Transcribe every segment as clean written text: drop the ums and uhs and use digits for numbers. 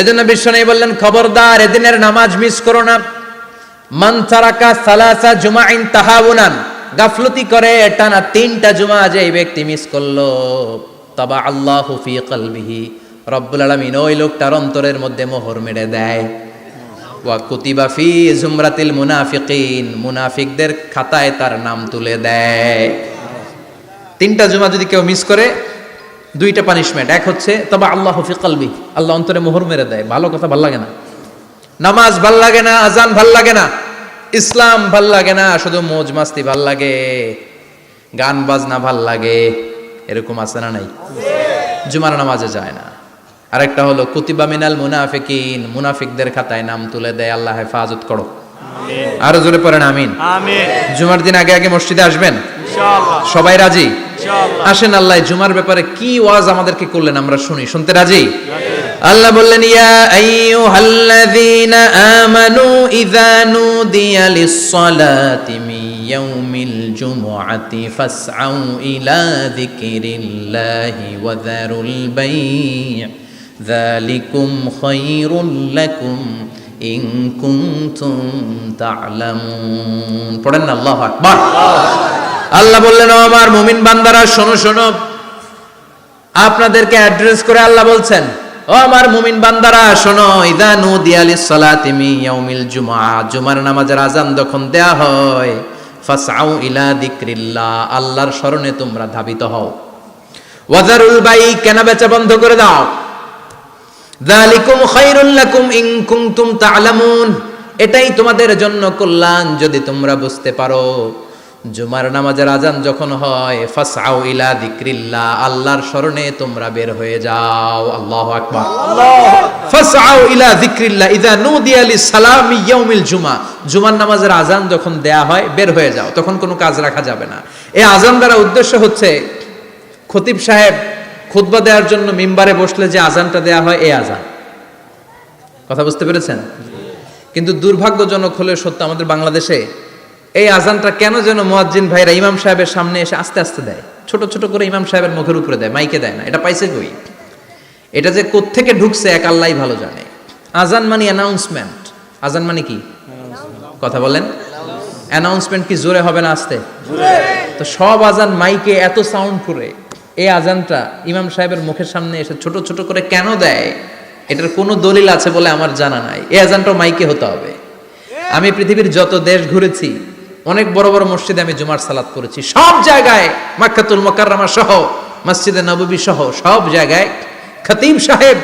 এজন্য বিশ্বনবী বললেন, খবরদার এদিনের নামাজ মিস করো না। মান তারাকা সালাসা জুমাইন তাহাউনান, গাফলতি করে টানা 3টা জুমা যে ব্যক্তি মিস করলো, তাবা আল্লাহু ফি কলবিহি, রব্বুল আলামিন ওই লোকটার অন্তরের মধ্যে মোহর মেরে দেয়। ওয়া কুতিবা ফি জুমরাতিল মুনাফিকিন, মুনাফিকদের খাতায় তার নাম তুলে দেয়। 3টা জুমা যদি কেউ মিস করে, 2টা পানিশমেন্ট। এক হচ্ছে তবা আল্লাহু ফি কলবি, আল্লাহ অন্তরে মোহর মেরে দেয়। ভালো কথা ভাল লাগে না, নামাজ ভাল লাগে না, আজান ভাল লাগে না, ইসলাম ভাল লাগে না, শুধু মৌজ মাস্তি ভাল লাগে, গান বাজনা ভাল লাগে, এরকম আছে না নাই? জুমার নামাজে যায় না। আরেকটা হলো কুতিবা মিনাল মুনাফিকিন, মুনাফিকদের খাতায় নাম তুলে দেয়। আল্লাহ হেফাজত করো, আরো জোরে পড়েন আমিন। জুমার দিন আগে আগে মসজিদে আসবেন ইনশাআল্লাহ। সবাই রাজি? ইনশাআল্লাহ। আসেন, আল্লাহ জুমার ব্যাপারে কি ওয়াজ আমাদেরকে করলেন আমরা শুনি। শুনতে রাজি? আল্লাহ বললেন, ইয়া আইয়ুহাল্লাযীনা আমানু ইযা নুদিয়া লিস-সালাতি মিন ইয়াউমিল জুমআতি ফাসআউ ইলা যিকরিল্লাহি ওয়া যারুল বাই', যালিকুম খায়রুল লাকুম ইন কুনতুম তা'লামুন। পড়েন না আল্লাহু আকবার। আল্লাহ বললেন, ও আমার মুমিন বান্দারা শোনো শোনো। আপনাদেরকে অ্যাড্রেস করে আল্লাহ বলছেন, ও আমার মুমিন বান্দারা শোনো, ইযা নুদিয়া লিস-সালাতি মিন ইয়াউমিল জুমআ, জুমার নামাজের আযান যখন দেয়া হয়, ফাসআউ ইলা যিকরিল্লাহ, আল্লাহর স্মরণে তোমরা ধাবিত হও। ওয়া যারুল বাই', কেনা বেচা বন্ধ করে দাও। যালিকুম খায়রুল লাকুম ইন কুনতুম তা'লামুন, এটাই তোমাদের জন্য কল্যাণ যদি তোমরা বুঝতে পারো। জুমার নামাজের আযান যখন হয়, ফাসআউ ইলা যিকরিল্লাহ, আল্লাহর স্মরণে তোমরা বের হয়ে যাও। আল্লাহু আকবার। ফাসআউ ইলা যিকরিল্লাহ ইযা নুদিয়া লিস-সালামি ইয়াউমিল জুমআ, জুমার নামাজের আযান যখন দেয়া হয় বের হয়ে যাও, তখন কোনো কাজ রাখা যাবে না। এই আযান দ্বারা উদ্দেশ্য হচ্ছে খতিব সাহেব খুতবা দেওয়ার জন্য মিম্বারে বসলে যে আযানটা দেয়া হয়, এই আযান। কথা বুঝতে পেরেছেন? কিন্তু দুর্ভাগ্যজনক হলে সত্য, আমাদের বাংলাদেশে এই আযানটা কেন যেন মুয়াজ্জিন ভাইরা ইমাম সাহেবের সামনে এসে আস্তে আস্তে দেয়, ছোট ছোট করে ইমাম সাহেবের মুখের উপরে দেয়, মাইকে দেয় না। এটা পাইছে কই? এটা যে কোত্থেকে ঢুকছে এক আল্লাহই ভালো জানে। আযান মানে অ্যানাউন্সমেন্ট। আযান মানে কি? কথা বলেন। অ্যানাউন্সমেন্ট কি জোরে হবে না আস্তে? তো সব আযান মাইকে এত সাউন্ড করে, এই আযানটা ইমাম সাহেবের মুখের সামনে এসে ছোট ছোট করে কেন দেয়? এটার কোনো দলিল আছে বলে আমার জানা নাই। এই আযানটাও মাইকে হতে হবে। আমি পৃথিবীর যত দেশ ঘুরেছি, অনেক বড় বড় মসজিদে আমি জুমার সালাত করেছি, সব জায়গায় মক্কাতুল মুকাররমা সহ মসজিদে নববী সহ সব জায়গায় খতিব সাহেব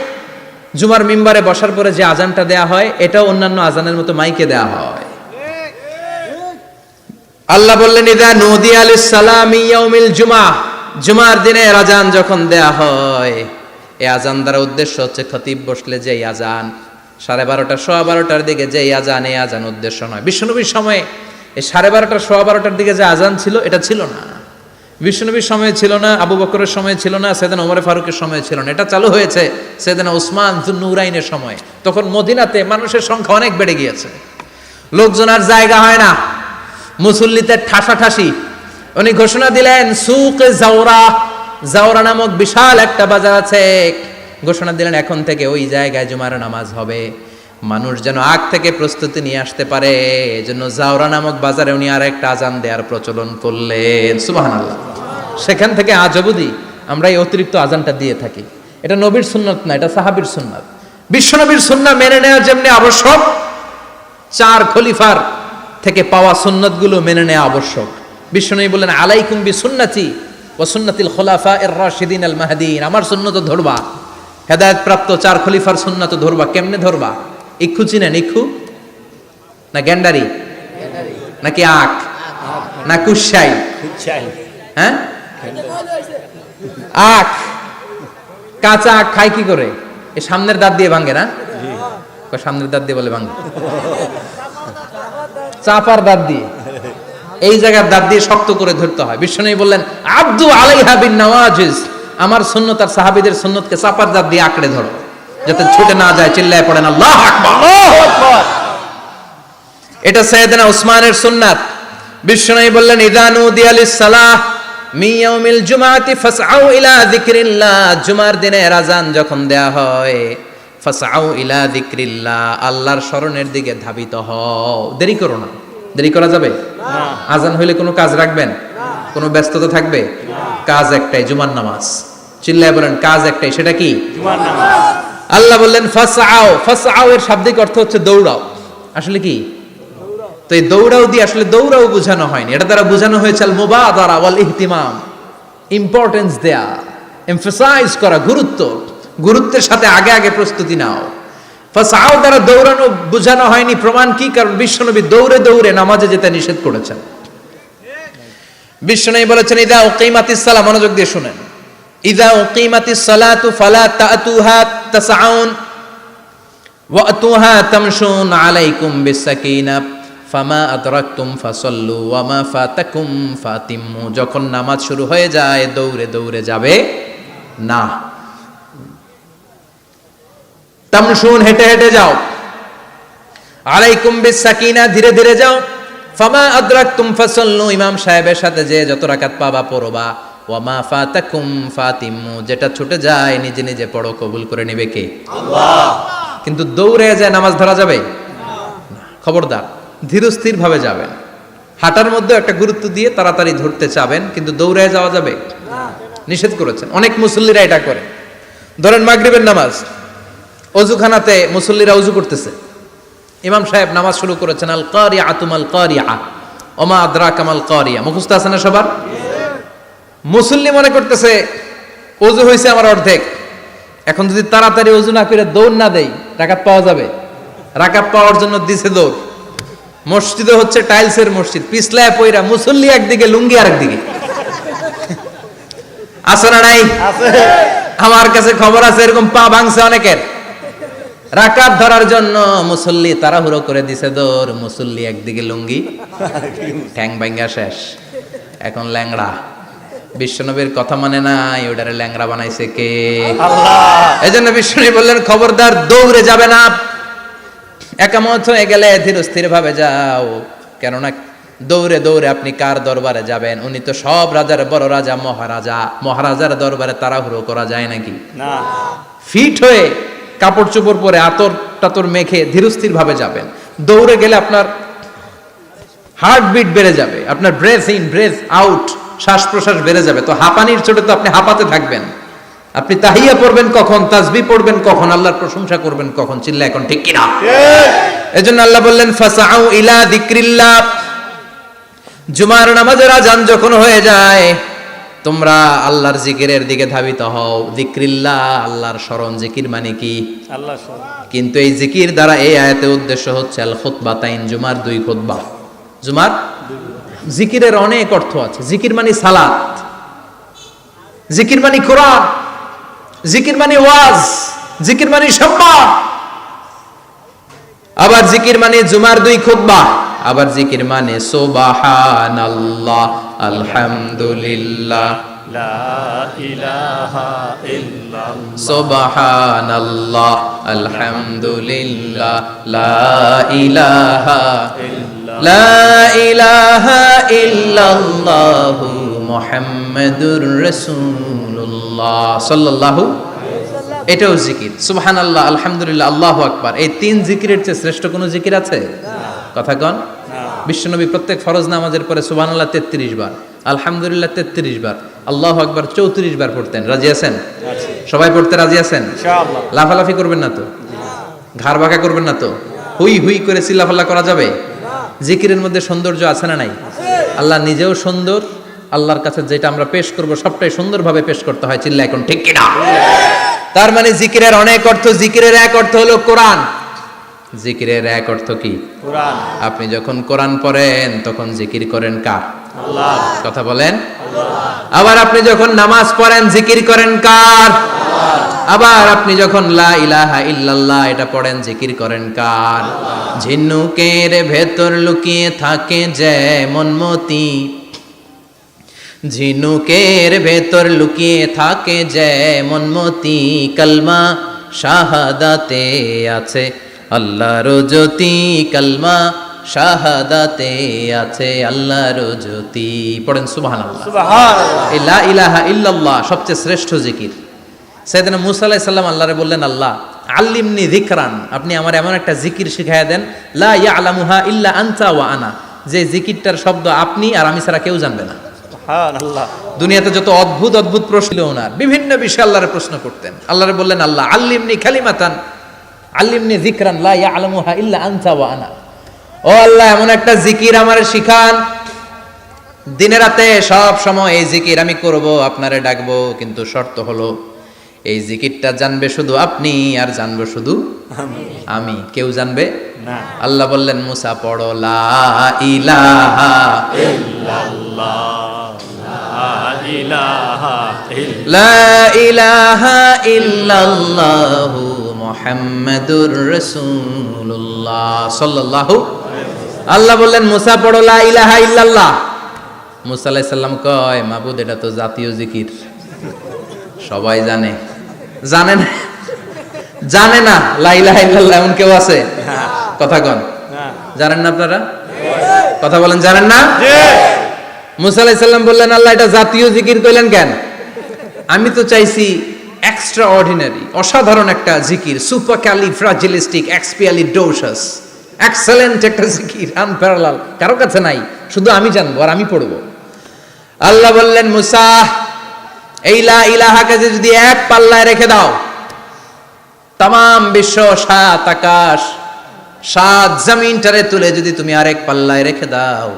জুমার মিম্বারে বসার পরে যে আযানটা দেয়া হয়, এটাও অন্যান্য আযানের মতো মাইকে দেয়া হয়। আল্লাহ বললেন, ইযা নুদিয়া লিস-সালামি ইয়াউমিল জুমআ, জুমার দিনের আযান যখন দেয়া হয়, এই আযান দ্বারা উদ্দেশ্য হচ্ছে খতিব বসলে যে আযান 12:30 12:15 দিকে যে আযান, এই আযান উদ্দেশ্য নয়। বিশ্বনবীর সময়ে এই 12:30 12:15 দিকে যে আযান ছিল, এটা ছিল না। বিশ্বনবীর সময়ে ছিল না, আবু বকরের সময়ে ছিল না, সাইয়েদনা ওমর ফারুকের সময়ে ছিল না। এটা চালু হয়েছে সাইয়েদনা উসমান যুন্নুরাইনের সময়। তখন মদিনাতে মানুষের সংখ্যা অনেক বেড়ে গিয়েছে, লোকজন আর জায়গা হয় না, মুসল্লিতে ঠাসাঠাসি। উনি ঘোষণা দিলেন, সুকে জাওরা, জাওরা নামক বিশাল একটা বাজার আছে, ঘোষণা দিলেন এখন থেকে ওই জায়গায় জুমার নামাজ হবে। মানুষ যেন আগ থেকে প্রস্তুতি নিয়ে আসতে পারে, এজন্য জাওরা নামক বাজারে উনি আর একটা আযান দেওয়ার প্রচলন করলেন। সুবহানাল্লাহ। সেখান থেকে আজ অবধি আমরা এই অতিরিক্ত আযানটা দিয়ে থাকি। এটা নবীর সুন্নাত না, এটা সাহাবীর সুন্নাত। বিশ্বনবীর সুন্নাহ মেনে নেওয়া যেমনি আবশ্যক, 4 খলিফার থেকে পাওয়া সুন্নাতগুলো মেনে নেওয়া আবশ্যক। বিশ্বনবী বললেন, আলাইকুম বিসুন্নতি ওয়া সুন্নাতিল খুলাফায়ে রাশিদিন আল মাহদিন, আমার সুন্নাত ধরবা, হেদায়েত প্রাপ্ত 4 খলিফার সুন্নাত ধরবা। কেমনে ধরবা? ইক্ষু চিনেন? ইক্ষু না গ্যান্ডারি নাকি আখ না কুশাই? হ্যাঁ, আখ। কাঁচা আখ খায় কি করে? এই সামনের দাঁত দিয়ে ভাঙে না? সামনের দাঁত দিয়ে বলে ভাঙে, চাপার দাঁত দিয়ে, এই জায়গার দাঁত দিয়ে শক্ত করে ধরতে হয়। বিশ্বনবী বললেন, আব্দু আলাইহা বিন নওয়াজিজ, আমার সুন্নাত আর সাহাবীদের সুন্নাতকে চাপার দাঁত দিয়ে আঁকড়ে ধরো, যাতে ছুটে না যায়। চিল্লায় পড়েন আল্লাহু আকবার, আল্লাহু আকবার। এটা সাইয়েদনা উসমানের সুন্নাত। বিশ্বনবী বললেন, ইযা নুদিয়া লিস-সালাহ মিন ইয়াউমিল জুমআতি ফাসআউ ইলা যিকরিল্লাহ, জুমার দিনের আযান যখন দেয়া হয়, ফাসআউ ইলা যিকরিল্লাহ, আল্লাহর স্মরণের দিকে ধাবিত হও। দেরি করো না। দেরি করা যাবে না। আজান হইলে কোনো কাজ রাখবেন? কোনো ব্যস্ততা থাকবে? কাজ একটাই, জুমার নামাজ। চিল্লায় বলেন কাজ একটাই, সেটা কি? জুমার নামাজ। আল্লাহ বললেন ফাসআউ। ফাসআউ এর শাব্দিক অর্থ হচ্ছে দৌড়াও। আসলে কি? তো এই দৌড়াও দিয়ে আসলে দৌড়াও বোঝানো হয়নি, এটা দ্বারা বোঝানো হয়েছে আল মুবাদারা ওয়াল ইহতিমাম, ইম্পর্টেন্স দেয়া, এমফাসাইজ করা, গুরুত্বের সাথে আগে আগে প্রস্তুতি নাও। ফাসআউ দ্বারা দৌড়ানো বোঝানো হয়নি। প্রমাণ কি? কারণ বিশ্বনবী দৌড়ে দৌড়ে নামাজে যেতে নিষেধ করেছেন। বিশ্বনবী বলেছেন ইদা উকিমাতিস সালাহ, মনোযোগ দিয়ে শুনেন, ইদা উকিমাতিস সালাতু ফালা তাতুহা তাসআউন ওয়া আতুহা তামশুন আলাইকুম বিসাকিনাহ ফামা আদরাকতুম ফাসাল্লু ওয়া মা ফাতাকুম ফাতিম্মু। যখন নামাজ শুরু হয়ে যায় দৌড়ে দৌড়ে যাবে না। তামশুন, হেঁটে হেঁটে যাও। আলাইকুম বিসাকিনা, ধীরে ধীরে যাও। ফামা আদরাকতুম ফাসাল্লু, ইমাম সাহেবের সাথে যে যত রাকাত পাবা পড়বা। ওয়া মা ফাতাকুম ফাতিম্মু, যেটা ছুটে যায় নিজে নিজে পড়ো, কবুল করে নেবে কে? আল্লাহ। কিন্তু দৌড়ে যায় নামাজ ধরা যাবে না। খবরদার, ধীরস্থির ভাবে যাবেন। হাঁটার মধ্যে একটা গুরুত্ব দিয়ে তাড়াতাড়ি ধরতে চাবেন, কিন্তু দৌড়ে যাওয়া যাবে না, নিষেধ করেছেন। অনেক মুসল্লিরা এটা করে। ধরেন মাগরিবের নামাজ, অজুখানাতে মুসল্লিরা অজু করতেছে, ইমাম সাহেব নামাজ শুরু করেছেন আল কারিআতু মাল কারিআ ওমা আদরাকা মাল কারিআ। মুখস্থ আছে না সবার? মুসল্লি মনে করতেছে অজু হয়েছে আমার অর্ধেক, এখন যদি তাড়াতাড়ি অজু না করে দৌড় না দেই রাকাত পাওয়া যাবে? রাকাত পাওয়ার জন্য দিছে দৌড়। মসজিদে হচ্ছে টাইলসের মসজিদ, পিছলায় পয়রা মুসল্লি একদিকে, লুঙ্গি আরেকদিকে। আছে না নাই? আমার কাছে খবর আছে এরকম পা ভাঙছে অনেকের। রাকাত ধরার জন্য মুসল্লি তাড়াহুড়ো করে দিছে দৌড়, মুসল্লি একদিকে লুঙ্গি, ঠ্যাং ভাঙ্গা শেষ, এখন ল্যাংড়া। বিশ্বনবীর কথা মানে নাই, ওটারে ল্যাংড়া বানাইছে কে? আল্লাহ। এই জন্য বিশ্বনবী বললেন খবরদার দৌড়ে যাবে না। একামত হয়ে গেলে ধীর স্থির ভাবে যাও, কেননা দৌড়ে দৌড়ে আপনি কার দরবারে যাবেন? উনি তো সব রাজার বড় রাজা, মহারাজা। মহারাজার দরবারে তাড়াহুড়ো করা যায় নাকি? না। ফিট হয়ে কাপড় চোপড় পরে আতর টাতর মেখে ধীরস্থির ভাবে যাবেন। দৌড়ে গেলে আপনার হার্টবিট বেড়ে যাবে, আপনার ব্রেথ ইন ব্রেথ আউট, শ্বাস প্রশ্বাস বেড়ে যাবে। তো হাঁপানির চোটে তো আপনি হাঁপাতে থাকবেন। আপনি তাহিয়া পড়বেন কখন, তাসবিহ পড়বেন কখন, আল্লাহর প্রশংসা করবেন কখন? চিল্লা এখন ঠিক কিনা? এজন্য আল্লাহ বললেন ফাসআউ ইলা যিকরিল্লাহ। জুমার নামাজের আজান যখন হয়ে যায় তোমরা আল্লাহর জিকিরের দিকে ধাবিত হও। যিকরিল্লাহ, আল্লাহর স্মরণ। জিকির মানে কি? আল্লাহর স্মরণ। কিন্তু এই জিকির দ্বারা এই আয়াতের উদ্দেশ্য হচ্ছে আল খুতবাতাইন, জুমার দুই খুতবা। জুমার জিকিরের অনেক অর্থ আছে। জিকির মানে সালাত, জিকির মানে কোরআন, জিকির মানে ওয়াজ, জিকির মানে সম্মান। আবার জিকির মানে জুমার দুই খুতবা। আবার জিকির মানে সুবহানাল্লাহ, আলহামদুলিল্লাহ, লা ইলাহা ইল্লাল্লাহ, সুবহানাল্লাহ, আলহামদুলিল্লাহ, লা ইলাহা ইল্লাল্লাহ, লা ইলাহা ইল্লাল্লাহু মুহাম্মাদুর রাসূলুল্লাহ সাল্লাল্লাহু। এটাও জিকির। সুবহানাল্লাহ, আলহামদুলিল্লাহ, আল্লাহু আকবার। এই তিন জিকিরের চেয়ে শ্রেষ্ঠ কোনো জিকির আছে? কথা কন। বিশ্বনবী প্রত্যেক ফরজ নামাজের পরে সুবহানাল্লাহ 33 বার, আলহামদুলিল্লাহ 33 বার, আল্লাহু আকবার 34 বার পড়তেন। রাজি আছেন? সবাই পড়তে রাজি আছেন? ইনশাআল্লাহ। লাফালাফি করবেন না তো? ঘাড় বাঁকা করবেন না তো? হুই হুই করে চিল্লাফাল্লা করা যাবে? জিকিরের মধ্যে সৌন্দর্য আছে না নাই? আল্লাহ নিজেও সুন্দর। আল্লাহর কাছে যেটা আমরা পেশ করব সবটাই সুন্দরভাবে পেশ করতে হয়। চিল্লা এখন ঠিক কিনা? তার মানে জিকিরের অনেক অর্থ। জিকিরের এক অর্থ হলো কোরআন। জিকিরের এক অর্থ কি? কোরআন। আপনি যখন কোরআন পড়েন তখন জিকির করেন কার? আল্লাহ। কথা বলেন। আল্লাহ। আবার আপনি যখন নামাজ পড়েন জিকির করেন কার? আল্লাহ। আবার আপনি যখন লা ইলাহা ইল্লাল্লাহ এটা পড়েন জিকির করেন কার? আল্লাহ। ঝিনুকের ভেতর লুকিয়ে থাকে যেমন মতি, ঝিনুকের ভেতর লুকিয়ে থাকে যেমন মতি, কালমা শাহাদাতে আছে আল্লাহর জ্যোতি, কালমা শাহাদাতে আছে আল্লাহর জ্যোতি। পড়েন সুবহানাল্লাহ। সুবহানাল্লাহ। লা ইলাহা ইল্লাল্লাহ সবচেয়ে শ্রেষ্ঠ জিকির। সাইয়েদনা মূসা আলাইহিস সালাম আল্লাহরে বললেন, আল্লাহ আল্লিমনি যিকরান, আপনি আমার এমন একটা জিকির শিখাইয়া দেন, লা ইয়ালামুহা ইল্লা আনতা ওয়া আনা, যে জিকিরটার শব্দ আপনি আর আমি ছাড়া কেউ জানবে না। সুবহানাল্লাহ। দুনিয়াতে যত অদ্ভুত অদ্ভুত প্রশ্ন ছিল ওনার, বিভিন্ন বিষয়ে আল্লাহরে প্রশ্ন করতেন। আল্লাহরে বললেন, আল্লাহ আল্লিমনি কালিমাতান আল্লিমনি যিকরান লা ইয়ালামুহা ইল্লা আনতা ওয়া আনা, ও আল্লাহ এমন একটা জিকির আমারে শিখান, দিনে রাতে সব সময় এই জিকির আমি করব, আপনারে ডাকবো, কিন্তু শর্ত হলো এই জিকিরটা জানবে শুধু আপনি আর জানবো শুধু আমি, কেউ জানবে না। আল্লাহ বললেন, মুসা পড়ো লা ইলাহা ইল্লাল্লাহ, লা ইলাহা ইল্লাল্লাহ, লা ইলাহা ইল্লাল্লাহু মুহাম্মাদুর রাসূলুল্লাহ সাল্লাল্লাহু। আল্লাহ বললেন, মুসা পড়ো লা ইলাহা ইল্লাল্লাহ। মুসা আলাইহিস সালাম কয়, মাবুদ এটা তো জাতীয় জিকির, সবাই জানে। জানে না, জানে না লা ইলাহা ইল্লাল্লাহ এমন কেউ আছে? কথা কন, জানেন না আপনারা? কথা বলেন, জানেন না? মুসা আলাইহিস সালাম বললেন, আল্লাহ এটা জাতীয় জিকির কইলেন কেন? আমি তো চাইছি এক্সট্রা অর্ডিনারি, অসাধারণ একটা জিকির, সুপার ক্যালিফ্রাজিলিস্টিক এক্সপিয়ালিডোসাস, এক্সেলেন্ট একটা জিকির, আনপ্যারালাল, কারো কাছে নাই, শুধু আমি জানবো আর আমি পড়বো। আল্লাহ বললেন, মুসা এই লা ইলাহাকে যদি এক পাল্লায় রেখে দাও, তামাম বিশ্ব, সাত আকাশ, সাত জমিনটারে তুলে যদি তুমি আরেক পাল্লায় রেখে দাও,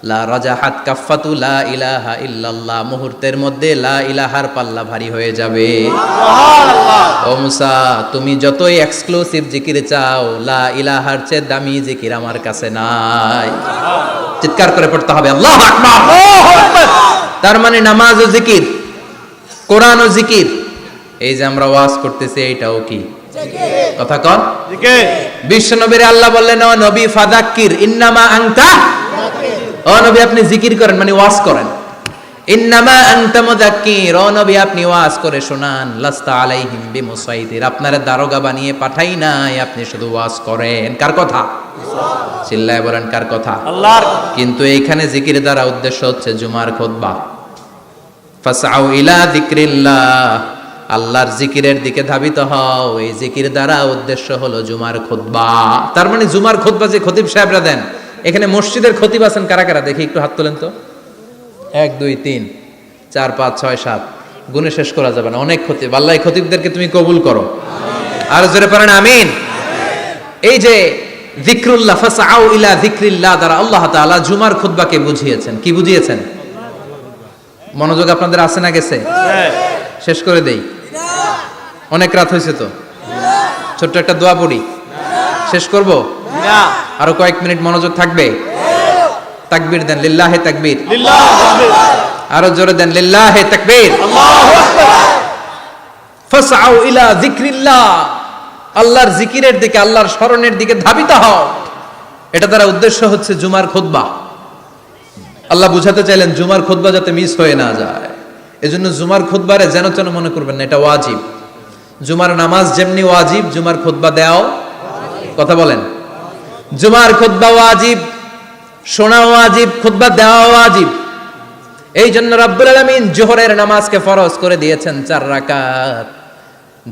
লা রাজাহাত কাফাতু লা ইলাহা ইল্লাল্লাহ, মুহূর্তের মধ্যে লা ইলাহার পাল্লা ভারী হয়ে যাবে। ও মুসা, তুমি যতই এক্সক্লুসিভ জিকির চাও, লা ইলাহার চেয়ে দামি জিকির আমার কাছে নাই। চিৎকার করে পড়তে হবে আল্লাহু আকবার। তার মানে নামাজ ও জিকির, কোরআন ও জিকির, এই যে আমরা ওয়াজ করতেছি এইটাও কি কথা কন? বিশ্ব নবীর আল্লাহ বললেন, ও নবী ফাযাক্কির ইন্নামা আনতা, ও নবী আপনি জিকির করেন মানে ওয়াজ করেন। ইন্নামা আনতা মুযাক্কির, ও নবী আপনি ওয়াজ করে শোনান। লাস্তা আলাইহিম বিমুসাইতির, আপনারে দারোগা বানিয়ে পাঠাই নাই, আপনি শুধু ওয়াজ করেন। কার কথা? চিল্লায় বলেন কার কথা? আল্লাহর। কিন্তু এইখানে জিকির দ্বারা উদ্দেশ্য হচ্ছে জুমার খুতবা। ফাসআউ ইলা যিকরিল্লাহ, আল্লাহর জিকিরের দিকে ধাবিত হও, এই জিকির দ্বারা উদ্দেশ্য হলো জুমার খুতবা। তার মানে জুমার খুতবা যে খতিব সাহেবরা দেন, এখানে মসজিদের খতিব আছেন কারা কারা দেখি একটু হাত তোলেন তো। 1 2 3 4 5 6 7, গুণে শেষ করা যাবে না, অনেক খতিব। আল্লাহ এই খতিবদেরকে তুমি কবুল করো, আর জোরে পড়েন আমিন। এই যে যিকরুল্লাহ, ফাসআউ ইলা যিকরিল্লাহ দ্বারা আল্লাহ তাআলা জুমার খুতবাকে বুঝিয়েছেন। কি বুঝিয়েছেন? মনোযোগ আপনাদের আছে না গেছে? শেষ করে দেই, অনেক রাত হয়েছে তো। ছোট্ট একটা দোয়া পড়ি, শেষ করব? আরো কয়েক মিনিট মনোযোগ থাকবে? তাকবীর দেন, লিল্লাহে তাকবীর। আরো জোরে দেন, লিল্লাহে তাকবীর। ফাসআউ ইলা যিকরিল্লাহ, আল্লাহর জিকিরের দিকে, আল্লাহর স্মরণের দিকে ধাবিত হও। এটা দ্বারা উদ্দেশ্য হচ্ছে জুমার খুতবা। আল্লাহ বুঝাতে চাইলেন জুমার খুতবা যাতে মিস হয়ে না যায়, এজন্য জুমার খুতবারে যেন তেন মনে করবেন না, এটা ওয়াজিব। জুমার নামাজ যেমনি ওয়াজিব, জুমার খুতবা দেওয়াও, কথা বলেন, জুমার খুতবা ওয়াজিব, শোনা ওয়াজিব, খুতবা দেওয়া ওয়াজিব। এই জন্য রব্বুল আলামিন জোহরের নামাজকে ফরজ করে দিয়েছেন 4 রাকাত।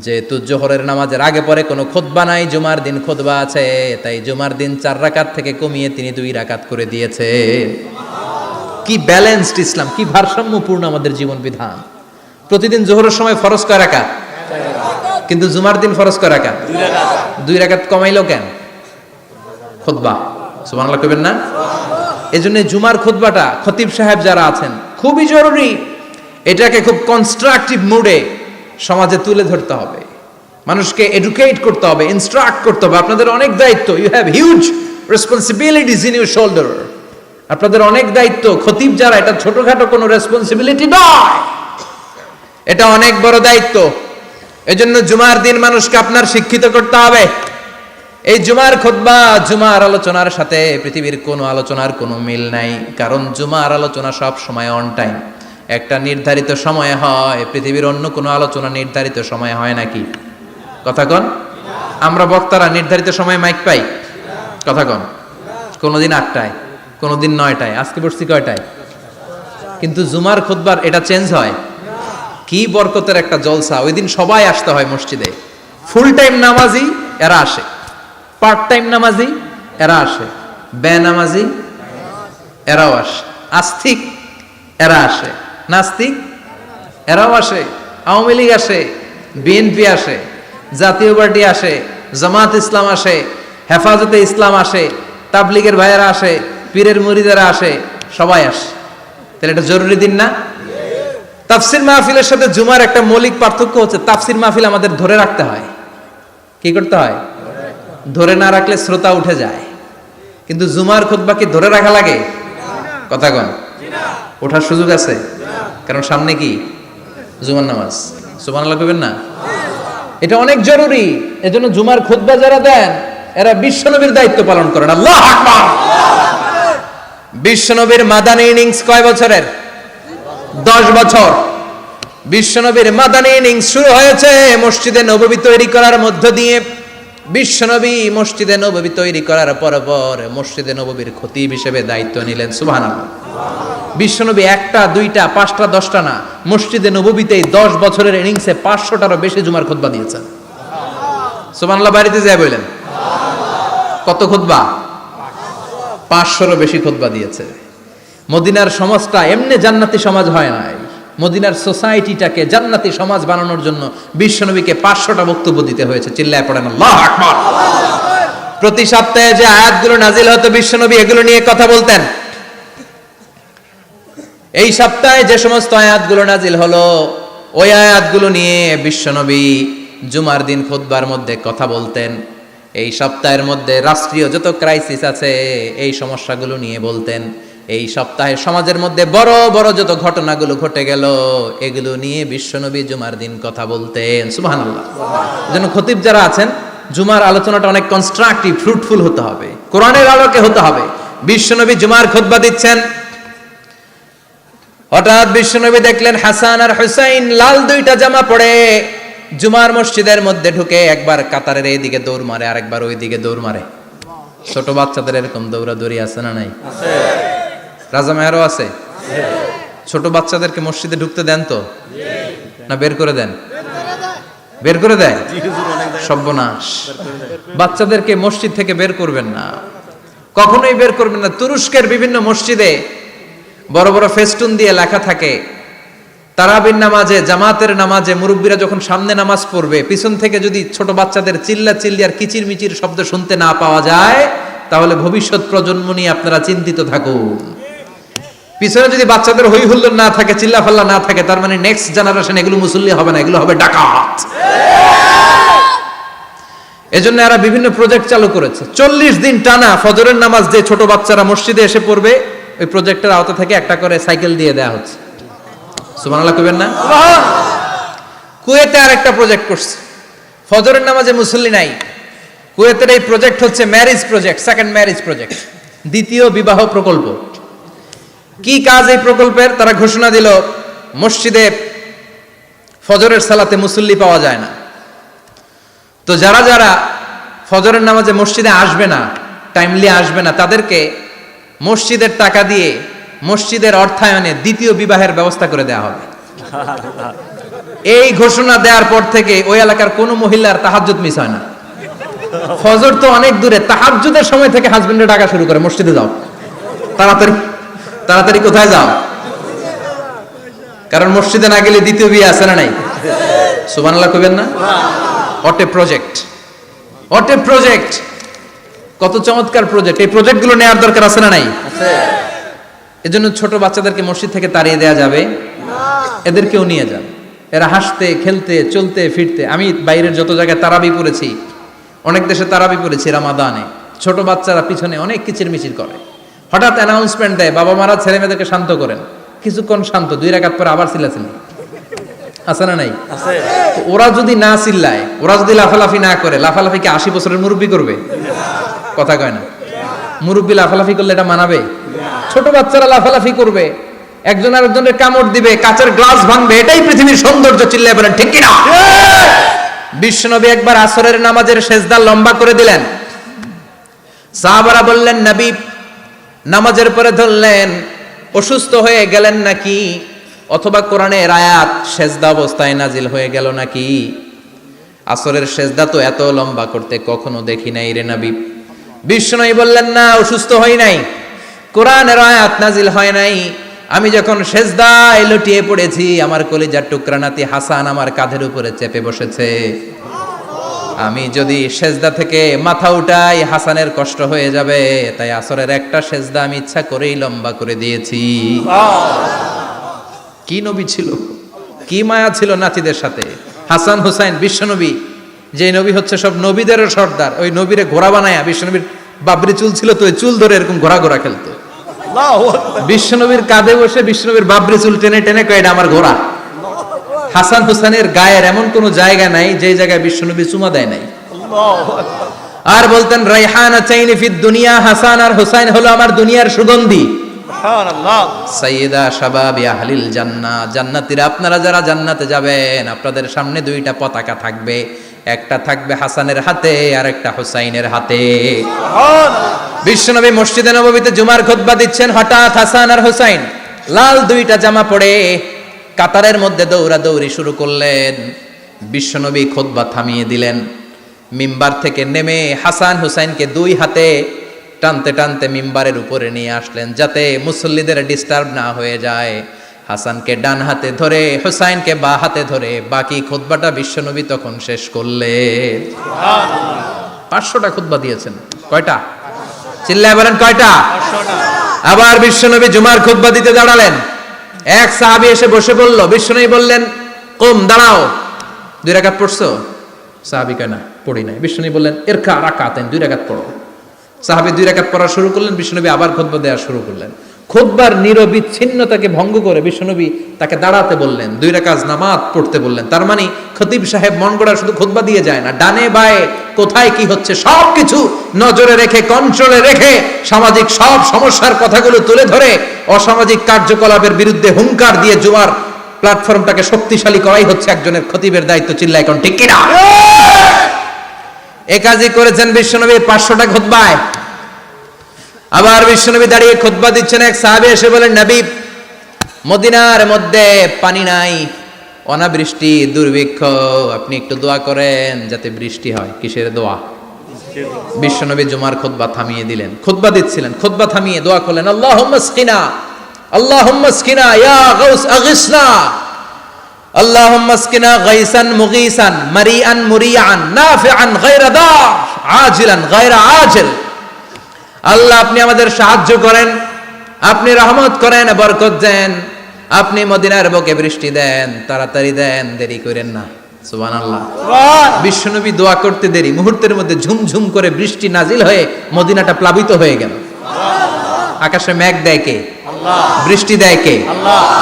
যেহেতু জোহরের নামাজের আগে পরে কোনো খুতবা নাই, জুমার দিন খুতবা আছে, তাই জুমার দিন 4 রাকাত থেকে কমিয়ে তিনি 2 রাকাত করে দিয়েছে। কি ব্যালেন্সড ইসলাম, কি ভারসাম্যপূর্ণ আমাদের জীবন বিধান। প্রতিদিন জোহরের সময় ফরজ কয় রাকাত, কিন্তু জুমার দিন ফরজ কয় রাকাত? 2 রাকাত কমাইলো কেন? খুতবা, সুবহানাল্লাহ কইবেন না? এজন্য জুমার খুতবাটা খতিব সাহেব যারা আছেন খুবই জরুরি। এটাকে খুব কনস্ট্রাকটিভ মুডে সমাজে তুলে ধরতে হবে, মানুষকে এডুকেট করতে হবে, ইনস্ট্রাক্ট করতে হবে। আপনাদের অনেক দায়িত্ব, you have huge responsibilities in your shoulder. আপনাদের অনেক দায়িত্ব। খতিব যারা, এটা ছোটখাটো কোনো রেসপন্সিবিলিটি নয়, এটা অনেক বড় দায়িত্ব। এজন্য জুমার দিন মানুষকে আপনার শিক্ষিত করতে হবে। এই জুমার খুতবা, জুমার আলোচনার সাথে পৃথিবীর কোনো আলোচনার কোনো মিল নাই, কারণ জুমার আলোচনা সব সময় অন টাইম, একটা নির্ধারিত সময় হয়। পৃথিবীর অন্য কোনো আলোচনা নির্ধারিত সময় হয় নাকি? কথা কন। আমরা বক্তারা নির্ধারিত সময়ে মাইক পাই? কথা কন। কোনোদিন 8টায়, কোনোদিন 9টায়, আজকে বসছি কয়টায়? কিন্তু জুমার খুতবার এটা চেঞ্জ হয়। কি বরকতের একটা জলসা, ওই দিন সবাই আসতে হয় মসজিদে, ফুল টাইম নামাজি এরা আসে, পার্ট টাইম নামাজি এরা আসে, বেনামাজি এরাও আসে, আস্তিক এরা আসে, নাস্তিক এরাও আসে, আওয়ামী লীগ আসে, বিএনপি আসে, জাতীয় পার্টি আসে, জামাত ইসলাম আসে, হেফাজতে ইসলাম আসে, তাবলিগের ভাইয়েরা আসে, পীরের মুরিদেরা আসে, সবাই আসে। তাহলে এটা জরুরি দিন না? তাফসির মাহফিলের সাথে জুমার একটা মৌলিক পার্থক্য হচ্ছে, তাফসির মাহফিল আমাদের ধরে রাখতে হয়। কি করতে হয়? ধরে না রাখলে শ্রোতা উঠে যায়। কিন্তু জুমার খুতবা কি ধরে রাখা লাগে? কথা কন, ওঠার সুযোগ আছে? কারণ সামনে কি জুমার নামাজ। সুবহানাল্লাহ কইবেন না? এটা অনেক জরুরি। এজন্য জুমার খুতবা যারা দেন এরা বিশ্বনবীর দায়িত্ব পালন করেন। আল্লাহু আকবার। বিশ্বনবীর মাদানী ইনিংস কয় বছরের? 10 বছর। বিশ্বনবীর মাদানী ইনিংস শুরু হয়েছে মসজিদে নববী তৈরি করার মধ্য দিয়ে। বিশ্বনবী মসজিদে নববী তৈরি করার পর মসজিদে নববীর খতিব হিসেবে দায়িত্ব নিলেন। সুবহানাল্লাহ। বিশ্বনবী একটা, দুইটা, পাঁচটা, 10টা না, মসজিদে নববীতেই 10 বছরের ইনিংসে 500টারও বেশি জুমার খুতবা দিয়েছেন। সুবহানাল্লাহ। বাড়িতে যায় বললেন কত খুতবা? 500রও বেশি খুতবা দিয়েছে। মদিনার সমাজটা এমনি জান্নাতি সমাজ হয় নাই। মদিনার সোসাইটিটাকে জান্নাতি সমাজ বানানোর জন্য বিশ্বনবীকে 500টা বক্তব্য দিতে হয়েছে। চিল্লায় পড়েন আল্লাহু আকবার। প্রতি সপ্তাহে যে আয়াতগুলো নাজিল হতো বিশ্বনবী এগুলো নিয়ে কথা বলতেন। এই সপ্তাহে যে সমস্ত আয়াতগুলো নাজিল হলো ওই আয়াতগুলো নিয়ে বিশ্বনবী জুমার দিন খুতবার মধ্যে কথা বলতেন। এই সপ্তাহের মধ্যে রাষ্ট্রীয় যত ক্রাইসিস আছে এই সমস্যাগুলো নিয়ে বলতেন। এই সপ্তাহে সমাজের মধ্যে বড় বড় যত ঘটনাগুলো ঘটে গেল এগুলো নিয়ে বিশ্বনবী জুমার দিন কথা বলতেন। সুবহানাল্লাহ। এজন্য খতিব যারা আছেন জুমার আলোচনাটা অনেক কনস্ট্রাকটিভ, ফ্রুটফুল হতে হবে, কোরআনের আলোকে হতে হবে। বিশ্বনবী জুমার খুতবা দিচ্ছেন, হঠাৎ বিশ্বনবী দেখলেন হাসান আর হুসাইন লাল 2টা জামা পরে জুমার মসজিদের মধ্যে ঢুকে একবার কাতারের এইদিকে দৌড় মারে আর একবার ওইদিকে দৌড় মারে। ছোট বাচ্চাদের এরকম দৌড়াদৌড়ি আছে না নাই? আছে। রাজা মেয়ারও আছে। ছোট বাচ্চাদেরকে মসজিদে ঢুকতে দেন তো না বের করে দেন? বের করে দেয়। সর্বনাশ। বাচ্চাদেরকে মসজিদ থেকে বের করবেন না, কখনোই বের করবেন না। তুরস্কের বিভিন্ন মসজিদে বড় বড় ফেস্টুন দিয়ে লেখা থাকে তারাবির নামাজে, জামাতের নামাজে মুরব্বীরা যখন সামনে নামাজ পড়বে পিছন থেকে যদি ছোট বাচ্চাদের চিল্লা চিল্লি আর কিচির মিচির শব্দ শুনতে না পাওয়া যায় তাহলে ভবিষ্যৎ প্রজন্ম নিয়ে আপনারা চিন্তিত থাকুন। পিছনে যদি বাচ্চাদের হই হুল্লোড় না থাকে, চিল্লা ফাল্লা না থাকে, তার মানে নেক্সট জেনারেশন এগুলো মুসল্লি হবে না, এগুলো হবে ডাকাত। এজন্য এরা বিভিন্ন প্রজেক্ট চালু করেছে। 40 দিন টানা ফজরের নামাজ যে ছোট বাচ্চারা মসজিদে এসে পড়বে ওই প্রজেক্টের আওতা থেকে একটা করে সাইকেল দিয়ে দেওয়া হচ্ছে। সুবহানাল্লাহ কইবেন না? কুয়েতে আরেকটা প্রজেক্ট করছে, ফজরের নামাজে মুসল্লি নাই। কুয়েতের এই প্রজেক্ট হচ্ছে marriage project, second marriage project, দ্বিতীয় বিবাহ প্রকল্প। কি কাজ এই প্রকল্পের? তারা ঘোষণা দিল মসজিদে ফজরের সালাতে মুসল্লি পাওয়া যায় না, তো যারা যারা ফজরের নামাজে মসজিদে আসবে না, টাইমলি আসবে না, তাদেরকে মসজিদের টাকা দিয়ে মসজিদের অর্থায়নে দ্বিতীয় বিবাহের ব্যবস্থা করে দেওয়া হবে। এই ঘোষণা দেওয়ার পর থেকে ওই এলাকার কোনো মহিলার তাহাজ্জুদ মিস হয় না। ফজর তো অনেক দূরে, তাহাজ্জুদের সময় থেকে হাজবেন্ডের ডাকা শুরু করে মসজিদে যাও, তাড়াতাড়ি তাড়াতাড়ি কোথায় যাও, কারণ মসজিদে না গেলে দ্বিতীয় বিয়ে আছে না নাই? সুবহানাল্লাহ কইবেন না? What a project, what a project, কত চমৎকার প্রজেক্ট। এই প্রজেক্টগুলো নেওয়ার দরকার আছে না নাই? আছে। এজন্য ছোট বাচ্চাদেরকে মসজিদ থেকে তাড়িয়ে দেওয়া যাবে না, এদেরকেও নিয়ে যান। এরা হাসতে খেলতে চলতে ফিরতে, আমি বাইরের যত জায়গায় তারাবি পড়েছি, অনেক দেশে তারাবি পড়েছি রামাদানে, ছোট বাচ্চারা পিছনে অনেক কিচির মিচির করে, হঠাৎ অ্যানাউন্সমেন্ট দেয় বাবা মারা ছেলে মেয়েদেরকে শান্ত করেন, কিছুক্ষণ শান্ত, 2 রাকাত পরে আবার চিল্লাচিল্লি, আছে না নাই? আছে। ওরা যদি না চিল্লায়, ওরা যদি লাফালাফি না করে, লাফালাফি কি 80 বছরের মুরব্বি করবে? কথা কয় না। মুরব্বি লাফালাফি করলে এটা মানাবে? ছোট বাচ্চারা লাফালাফি করবে, একজন আরেকজনের কামড় দিবে, কাচের গ্লাস ভাঙবে, এটাই পৃথিবীর সৌন্দর্য। চিল্লায় বলেন ঠিক কিনা? বিশ্বনবী একবার আসরের নামাজের সেজদা লম্বা করে দিলেন, সাহাবারা বললেন নবী নামাজের পরে ধরলেন অসুস্থ হয়ে গেলেন নাকি, অথবা কোরআনের আয়াত সেজদা অবস্থায় নাজিল হয়ে গেল নাকি? আসরের সেজদা তো এত লম্বা করতে কখনো দেখি নাই রে নবী। বিষ্ণুই বললেন, না, অসুস্থ হই নাই, কোরআনের আয়াত নাজিল হয় নাই। আমি যখন সেজদায় লুটিয়ে পড়েছি, আমার কলিজার টুকরা নাতি হাসান আমার কাঁধের উপরে চেপে বসেছে। আমি যদি সেজদা থেকে মাথা উঠাই হাসানের কষ্ট হয়ে যাবে, তাই আসরের একটা সেজদা আমি ইচ্ছা করেই লম্বা করে দিয়েছি। কি নবী ছিল, কি মায়া ছিল নাতিদের সাথে। হাসান হুসাইন বিশ্বনবী, যে নবী হচ্ছে সব নবীদেরও সর্দার, ওই নবীরে ঘোড়া বানায়া, বিশ্বনবীর বাবরি চুল ছিল তো ওই চুল ধরে এরকম ঘোড়া ঘোড়া খেলতো। বিশ্বনবীর কাঁধে বসে বিশ্বনবীর বাবরি চুল টেনে টেনে কয়, এটা আমার ঘোড়া। হাসান হুসাইনের গায়ের এমন কোন জায়গা নাই যে জায়গায় বিশ্বনবী চুমা দেয় নাই। আর বলতেন, রাইহানা চাইনি ফিদ দুনিয়া, হাসান আর হুসাইন হলো আমার দুনিয়ার সুগন্ধি। সাইয়্যিদা শাবাবি আহলিল জান্নাহ, জান্নাতীরা আপনারা যারা জান্নাতে যাবেন, আপনাদের সামনে দুইটা পতাকা থাকবে, একটা থাকবে হাসানের হাতে আর একটা হুসাইনের হাতে। বিশ্বনবী মসজিদে নববীতে জুমার খুতবা দিচ্ছেন, হঠাৎ হাসান আর হুসাইন লাল দুইটা জামা পরে কাতারের মধ্যে দৌড়াদৌড়ি শুরু করলেন। বিশ্বনবী খুতবা থামিয়ে দিলেন, মিম্বার থেকে নেমে হাসান হুসাইনকে দুই হাতে টানতে টানতে মিম্বারের উপরে নিয়ে আসলেন, যাতে মুসল্লিদের ডিস্টার্ব না হয়ে যায়। হাসানকে ডান হাতে ধরে, হুসাইনকে বা হাতে ধরে বাকি খুতবাটা বিশ্বনবী তখন শেষ করলেন। 500টা খুতবা দিয়েছেন। কয়টা? চিল্লায় বলেন, কয়টা? আবার বিশ্বনবী জুমার খুতবা দিতে দাঁড়ালেন। এক সাহাবী এসে বসে বলল, বিশ্বনবী বললেন, কুম, দাঁড়াও, 2 রাকাত পড়ছো? সাহাবী কয়, না, পড়ি নাই। বিশ্বনবী বললেন, ইরকা রাকাতাইন, 2 রাকাত পড়ো। সাহাবী 2 রাকাত পড়া শুরু করলেন। বিশ্বনবী আবার খুতবা দেওয়া শুরু করলেন। খুতবার নিরবিচ্ছিন্নতাকে ভঙ্গ করে বিশ্বনবী তাকে দাঁড়াতে বললেন, 2 রাকাত নামাজ পড়তে বললেন। তার মানে খতিব সাহেব মন গড়া শুধু খুতবা দিয়ে যায় না, ডানে বায়ে কোথায় কি হচ্ছে সবকিছু নজরে রেখে, কন্ট্রোলে রেখে, সামাজিক সব সমস্যার কথাগুলো তুলে ধরে অসামাজিক কার্যকলাপের বিরুদ্ধে হুঙ্কার দিয়ে জুমার প্ল্যাটফর্মটাকে শক্তিশালী করাই হচ্ছে একজনের খতিবের দায়িত্ব। চিল্লায় এখন ঠিক কিনা? এ কাজই করেছেন বিশ্বনবী 500টা খুতবায়। আবার বিশ্বনবী দাঁড়িয়ে খুতবা দিচ্ছেন। এক সাহাবী এসে বলেন, নবী, মদিনার মধ্যে পানি নাই, অনাবৃষ্টি, দুর্ভিক্ষ, আপনি একটু দোয়া করেন যাতে বৃষ্টি হয়। কিসের দোয়া? বিশ্বনবী জুমার খুতবা থামিয়ে দিলেন, খুতবা দিচ্ছিলেন, খুতবা থামিয়ে দোয়া করলেন, আল্লাহুম্মা স্কিনা, আল্লাহুম্মা স্কিনা ইয়া গাউস আগিসনা, আল্লাহুম্মা স্কিনা গাইসান মুগীসান মারিআন মুরিআন নাফিআন গায়রা দার আজিলান গায়রা আজিল। আল্লাহ, আপনি আমাদের সাহায্য করেন, আপনি রহমত করেন, বরকত দেন, আপনি মদিনার বুকে বৃষ্টি দেন, তাড়াতাড়ি দেন, দেরি করেন না। সুবহানাল্লাহ। বিশ্বনবী দোয়া করতে দেরি, মুহূর্তের মধ্যে ঝুমঝুম করে বৃষ্টি নাজিল হয়ে মদিনাটা প্লাবিত হয়ে গেল। আকাশে মেঘ দেয় কে? বৃষ্টি দেয় কে?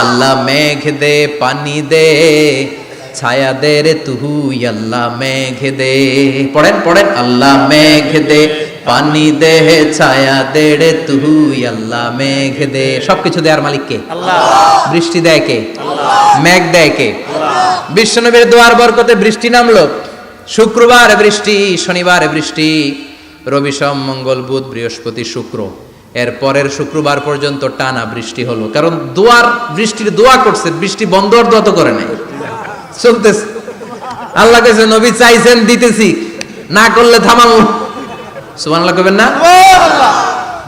আল্লাহ মেঘ দে, পানি দে, ছায়া দে রে তুই, আল্লাহ মেঘ দে। পড়েন পড়েন, আল্লাহ মেঘ দে, পানি দে, ছায়া দে রে তুই, আল্লাহ মেঘ দে। সবকিছু দেয়ার মালিক কে? আল্লাহ। বৃষ্টি দেয় কে? আল্লাহ। মেঘ দেয় কে? বিশ্বনবীর দোয়ার বরকতে বৃষ্টি নামলো। শুক্রবার বৃষ্টি, শনিবার বৃষ্টি, রবি সোম মঙ্গল বুধ বৃহস্পতি শুক্র, এর পরের শুক্রবার পর্যন্ত টানা বৃষ্টি হলো। কারণ দোয়ার, বৃষ্টির দোয়া করছে, বৃষ্টি বন্ধ আর দোয়া তো করে নাই, চলতেছে। আল্লাহ কাছে নবী চাইছেন, দিতেছি, না করলে থামাল। সুবহানাল্লাহ কইবেন না?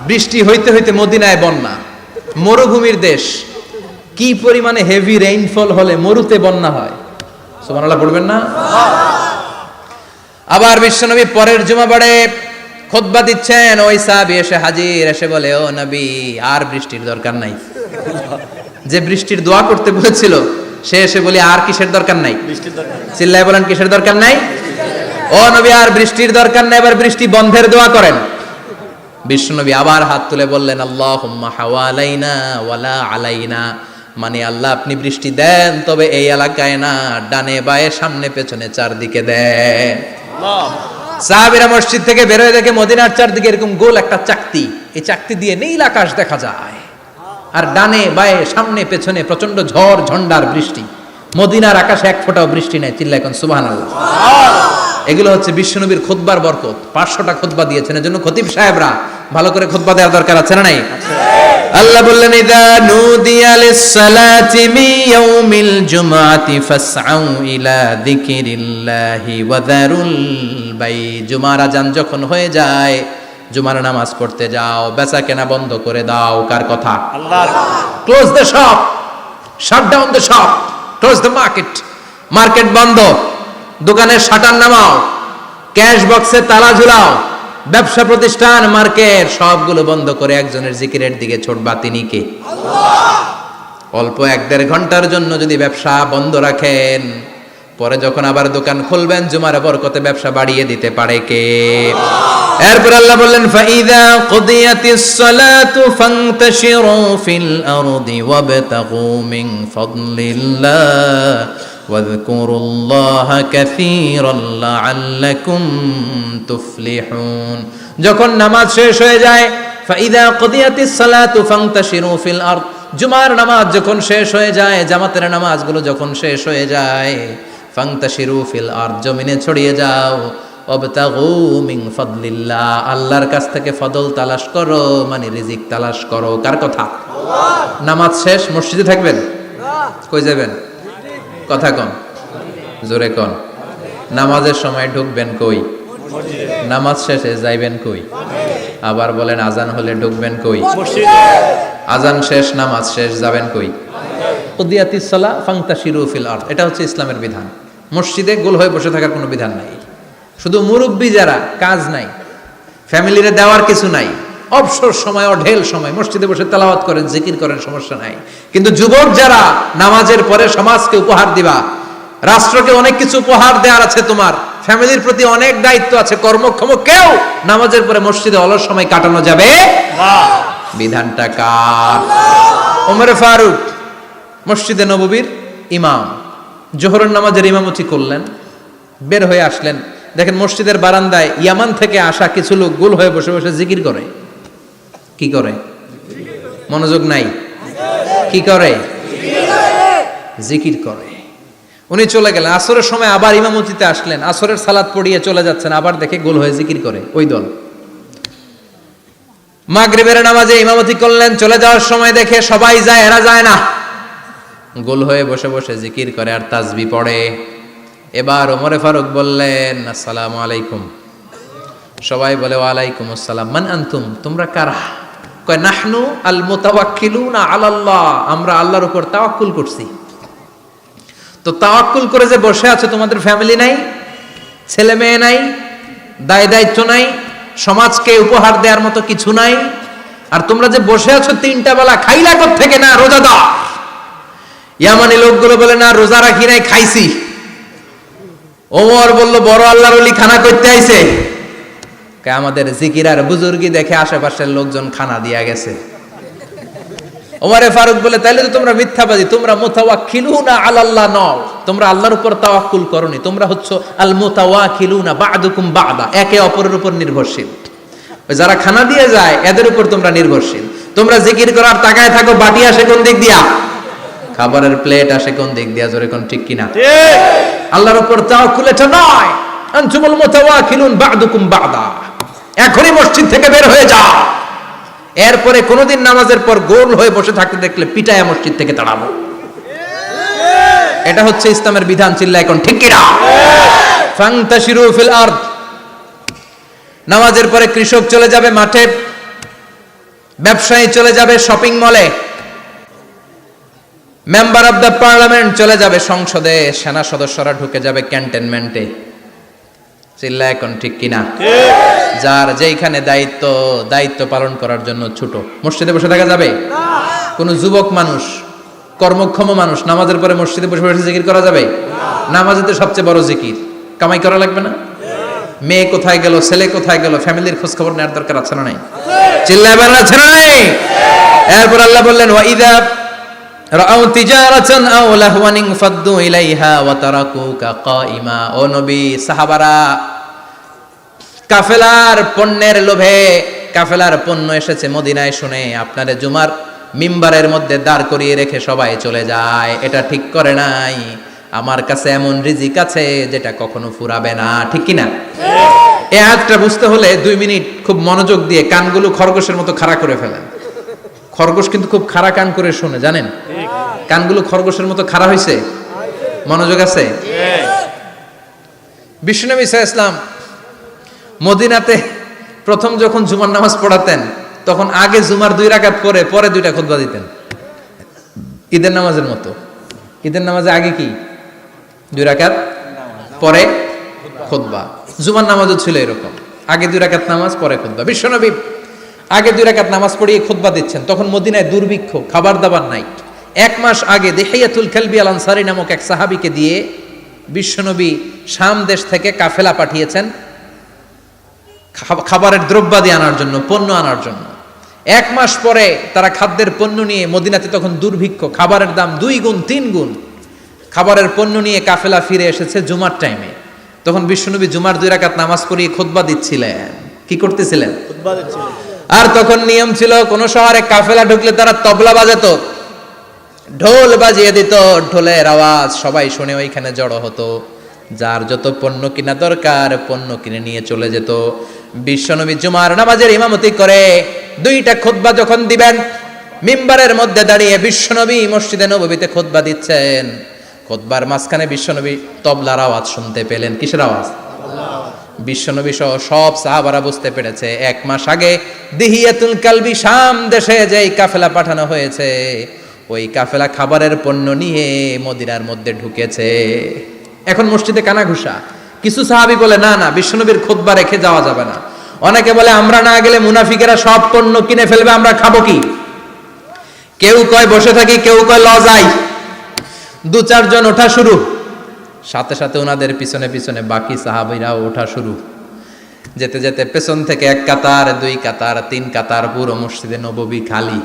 বৃষ্টি হইতে হইতে মদিনায় বন্যা, মরুভূমির দেশ, কি পরিমাণে হেভি রেইনফল হলে মরুতে বন্যা হয়। সুবহানাল্লাহ পড়বেন না? আবার বিশ্বনবী পরের জুমাবারে খুতবা দিচ্ছেন, ওই সাহাবী এসে হাজির, এসে বলে, ও নবী, আর বৃষ্টির দরকার নাই। যে বৃষ্টির দোয়া করতে বলেছিল সে এসে বলি, আর কিসের দরকার নাই? চিল্লায় বলেন, কিসের দরকার নাই? ও নবী, আর বৃষ্টির দরকার নাই, এবার বৃষ্টি বন্ধের দোয়া করেন। বিশ্বনবী আবার হাত তুলে বললেন, আল্লাহুম্মা হাওয়ালাইনা ওয়ালা আলাইনা, মানে আল্লাহ, আপনি বৃষ্টি দেন, তবে এই এলাকায় না, ডানে বায়ে সামনে পেছনে চারদিকে দেন। সাহাবীরা মসজিদ থেকে বের হয়ে দেখে মদিনার চারদিকে এরকম গোল একটা চাকতি, এই চাকতি দিয়ে নীল আকাশ দেখা যায়, আর ডানে বায়ে সামনে পেছনে প্রচন্ড ঝড় ঝন্ডার বৃষ্টি। মদিনার আকাশে এক ফোঁটাও বৃষ্টি নাই। চিল্লায় এখন সুবহানাল্লাহ। এগুলো হচ্ছে বিশ্বনবীর খুতবার বরকত। 500টা খুতবা দিয়েছেন, এজন্য খতিব সাহেবরা ভালো করে খুতবা দেওয়ার দরকার আছে না নাই? আল্লাহ বললেন ইদা নুদিয়া লিস-সালাতি মিন ইয়াউমিল জুমআতি ফাসআউ ইলা যিকিরিল্লাহি ওয়া যারুল বাই। জুমার আযান যখন হয়ে যায়, জুমার নামাজ পড়তে যাও, বেচা কেনা বন্ধ করে দাও। কার কথা? আল্লাহর। Close the shop, shut down the shop, close the market. Market বন্ধ, দোকানের শাটার নামাও, ক্যাশ বক্সে তালা ঝুলাও, ব্যবসা প্রতিষ্ঠান, মার্কেট সবগুলো বন্ধ করে একজনের জিকিরের দিকে ছুটবা। তিনি কে? অল্প 1-1.5 ঘন্টার জন্য যদি ব্যবসা বন্ধ রাখেন, পরে যখন আবার দোকান খুলবেন, জুমার বরকতে ব্যবসা বাড়িয়ে দিতে পারে কে? এরপর আল্লাহ বললেন ফাইদা কুদিয়াতিস সালাতু ফান্তাশিরু ফিল আরদি ওয়াবতাগু মিন ফাদলিল্লাহ ওয়াযকুরুল্লাহা কাসীরান লাআল্লাকুম তুফলিহুন। যখন নামাজ শেষ হয়ে যায়, ফাইদা কুদিয়াতিস সালাতু ফান্তাশিরু ফিল আরদ, জুমার নামাজ যখন শেষ হয়ে যায়, জামাতের নামাজগুলো যখন শেষ হয়ে যায়, ফান্তাশিরু ফিল আরদ, জমিনে ছড়িয়ে যাও, ওয়াবতাগু মিন ফাদলিল্লাহ, আল্লাহর কাছ থেকে ফজল তালাশ করো, মানে রিজিক তালাশ করো। কার কথা? আল্লাহ। নামাজ শেষ, মসজিদে থাকবেন? কই যাবেন? কথা কন, জোরে কন। নামাজের সময় ঢুকবেন কই? নামাজ শেষে যাইবেন কই? আবার বলেন আজান হলে ঢুকবেন কই? মসজিদে। আজান শেষ, নামাজ শেষ, যাবেন কই? কুদিয়াতিস সালাহ ফান্তাশিরু ফিল আরদ, এটা হচ্ছে ইসলামের বিধান। মসজিদে গোল হয়ে বসে থাকার কোনো বিধান নাই। শুধু মুরব্বী যারা, কাজ নাই, ফ্যামিলিরে দেওয়ার কিছু নাই, অবসর সময়, অঢেল সময় মসজিদে বসে তেলাওয়াত করেন, জিকির করেন, সমস্যা নাই। কিন্তু যুবক যারা, নামাজের পরে সমাজকে উপহার দিবা, রাষ্ট্রকে অনেক কিছু উপহার দেওয়ার আছে, তোমার ফ্যামিলির প্রতি অনেক দায়িত্ব আছে, কর্মক্ষম কেউ নামাজের পরে মসজিদে অলস সময় কাটানো যাবে না। বিধানটা কার? ওমরে ফারুক মসজিদে নববীর ইমাম, জোহরের নামাজের ইমামতি করলেন, বের হয়ে আসলেন, দেখেন মসজিদের বারান্দায় ইয়ামান থেকে আসা কিছু লোক গোল হয়ে বসে বসে জিকির করে। কি করে? মনোযোগ নাই। কি করে? জিকির করে। উনি চলে গেলেন, আসরের সময় আবার ইমামতিতে আসলেন, আসরের সালাত পড়িয়ে চলে যাচ্ছেন, আবার দেখে গোল হয়ে জিকির করে ওই দল। মাগরিবের নামাজে ইমামতি করলেন, চলে যাওয়ার সময় দেখে সবাই যায়, এরা যায় না, গোল হয়ে বসে বসে জিকির করে আর তাসবিহ পড়ে। এবার ওমরে ফারুক বললেন আসসালামু আলাইকুম। সবাই বলে ওয়ালাইকুম আসসালাম। মান আনতুম, তোমরা কারা? কয় নাহনু আল মুতাওয়াক্কিলুনা আলাল্লাহ, আমরা আল্লাহর উপর তাওয়াক্কুল করছি। তো তাওয়াক্কুল করে যে বসে আছো, তোমাদের ফ্যামিলি নাই, ছেলে মেয়ে নাই, দায় দায়িত্ব নাই, সমাজকে উপহার দেওয়ার মতো কিছু নাই, আর তোমরা যে বসে আছো 3টা বেলা, খাইলা কোত্থেকে? না রোজাদার। ইয়ামানি লোকগুলো বলে না রোজা রাখি নাই, খাইছি। ওমর বলল বড় আল্লাহর ওলি খানা করতে আইছে। আমাদের জিকির আর বুজুর্গি দেখে আশেপাশের লোকজন খানা দিয়া গেছে। ওমরে ফারুক বলে তাইলে তো তোমরা মিথ্যাবাদী, তোমরা মুতাওয়াক্কিলুনা আলাল্লাহ নও, তোমরা আল্লাহর উপর তাওয়াক্কুল করনি, তোমরা হচ্ছে আল মুতাওয়াক্কিলুনা বা'দুকুম বা'দা, একে অপরের উপর নির্ভরশীল। যারা খানা দিয়ে যায় এদের উপর তোমরা নির্ভরশীল। তোমরা জিকির করার তাকায় থাকো, বাটি আসে কোন দিক দিয়া? খাবারের প্লেট আসে কোন দিক দিয়া? জোরে কোন, ঠিক কিনা? আল্লাহর উপর তাওয়াক্কুল এটা নয়। আনতুমুল মুতাওয়াক্কিলুন বা'দুকুম বা'দা, এখনই মসজিদ থেকে বের হয়ে যাও। এরপরে কোনদিন নামাজের পর গোল হয়ে বসে থাকতে দেখলে পিটায়া মসজিদ থেকে তাড়াবো। এটা হচ্ছে ইসলামের বিধান। চিল্লা এখন ঠিক কিনা? ফান্তাশিরু ফিল আরদ। নামাজের পরে কৃষক চলে যাবে মাঠে, ব্যবসায়ী চলে যাবে শপিং মলে, মেম্বার অফ দ্য পার্লামেন্ট চলে যাবে সংসদে, সেনা সদস্যরা ঢুকে যাবে ক্যান্টনমেন্টে। চিল্লা এখন ঠিক কিনা? যার যেইখানে দায়িত্ব পালন করার জন্য ছোট, মসজিদে বসে থাকা যাবে? কোন যুবক মানুষ, কর্মক্ষম মানুষ নামাজের পরে মসজিদে বসে বসে জিকির করা যাবে? নামাজে তো সবচেয়ে বড় জিকির, কামাই করা লাগবে না? মেয়ে কোথায় গেল, ছেলে কোথায় গেল, ফ্যামিলির খোঁজ খবর নেওয়ার দরকার আছে না নাই? চিল্লায় বলেন আছে না নাই? এরপর আল্লাহ বললেন ওয়াইদা রাআউ তিজারাতান আও লাহওয়ান ফাদ্দু ইলাইহা ওয়া তারাকুকা কাইমা। ও নবী, সাহাবারা কাফেলার পণ্যের লোভে, কাফেলার পণ্য এসেছে মদিনায় শুনে আপনারে জুমার মিম্বারের মধ্যে দাঁড় করিয়ে রেখে সবাই চলে যায়। এটা ঠিক করে নাই। আমার কাছে এমন রিজিক আছে যেটা কখনো ফুরাবে না, ঠিক কিনা? এই আয়াতটা বুঝতে হলে 2 মিনিট খুব মনোযোগ দিয়ে কানগুলো খরগোশের মতো খাড়া করে ফেলেন। খরগোশ কিন্তু খুব খাড়া কান করে শোনে, জানেন? কানগুলো খরগোশের মতো খাড়া হয়েছে। মনোযোগ আছে? বিশ্বনবী সাল্লাল্লাহু আলাইহি ওয়াসাল্লাম মদিনাতে প্রথম যখন জুমার নামাজ পড়াতেন, তখন আগে জুমার 2 রাকাত পরে 2টা খুতবা দিতেন, ঈদের নামাজের মতো। ঈদের নামাজে আগে কি 2 রাকাত, পরে খুতবা। জুমার নামাজও ছিল এরকম, আগে 2 রাকাত নামাজ, পরে খুতবা। বিশ্বনবী আগে 2 রাকাত নামাজ পড়িয়ে খুতবা দিচ্ছেন, তখন মদিনায় দুর্ভিক্ষ, খাবার দাবার নাই। 1 মাস আগে দিহিয়াতুল কালবি আল আনসারী নামক এক সাহাবীকে দিয়ে বিশ্বনবী শাম দেশ থেকে কাফেলা পাঠিয়েছেন খাবারের দ্রব্যাদি আনার জন্য, পণ্য আনার জন্য। 1 মাস পরে তারা খাদ্যের পণ্য নিয়ে, মদিনাতে তখন দুর্ভিক্ষ, খাবারের দাম 2 গুণ 3 গুণ, খাবারের পণ্য নিয়ে কাফেলা ফিরে এসেছে জুমার টাইমে। তখন বিশ্বনবী জুমার 2 রাকাত নামাজ পড়িয়ে খুতবা দিচ্ছিলেন। কি করতেছিলেন? খুতবা দিচ্ছিলেন। আর তখন নিয়ম ছিল, কোন শহরে কাফেলা ঢুকলে তারা তবলা বাজাতো, ঢোল বাজিয়ে দিত, ঢোলের আওয়াজ সবাই শুনে ওইখানে জড়ো হতো। যার যত পণ্য কিনা দরকার পণ্য কিনে নিয়ে চলে যেত। বিশ্বনবী জুমার নামাজের ইমামতি করে 2টা খুতবা যখন দিবেন, মিম্বারের মধ্যে দাঁড়িয়ে বিশ্বনবী মসজিদে নববীতে খুতবা দিচ্ছেন। খুতবার মাঝখানে বিশ্বনবী তবলার আওয়াজ শুনতে পেলেন। কিসের আওয়াজ? বিশ্বনবী সহ সব সাহাবারা বুঝতে পেরেছে 1 মাস আগে দিহিয়াতুল কালবি শাম দেশে যেই কাফেলা পাঠানো হয়েছে, ওই কাফেলা খাবারের পণ্য নিয়ে মদিনার মধ্যে ঢুকেছে। এখন মসজিদে কানাঘুষা। কিছু সাহাবী বলে না না, বিশ্বনবীর খুতবা রেখে যাওয়া যাবে না। অনেকে বলে আমরা না গেলে মুনাফিকেরা সব পণ্য কিনে ফেলবে, আমরা খাবো কি? কেউ কয় বসে থাকি, কেউ কয় ল যাই। 2-4 জন ওঠা শুরু, সাথে সাথে ওনাদের পিছনে পিছনে বাকি সাহাবীরাও ওঠা শুরু। যেতে যেতে পেছন থেকে 1 কাতার, 2 কাতার, 3 কাতার, পুরো মসজিদে নববী খালি,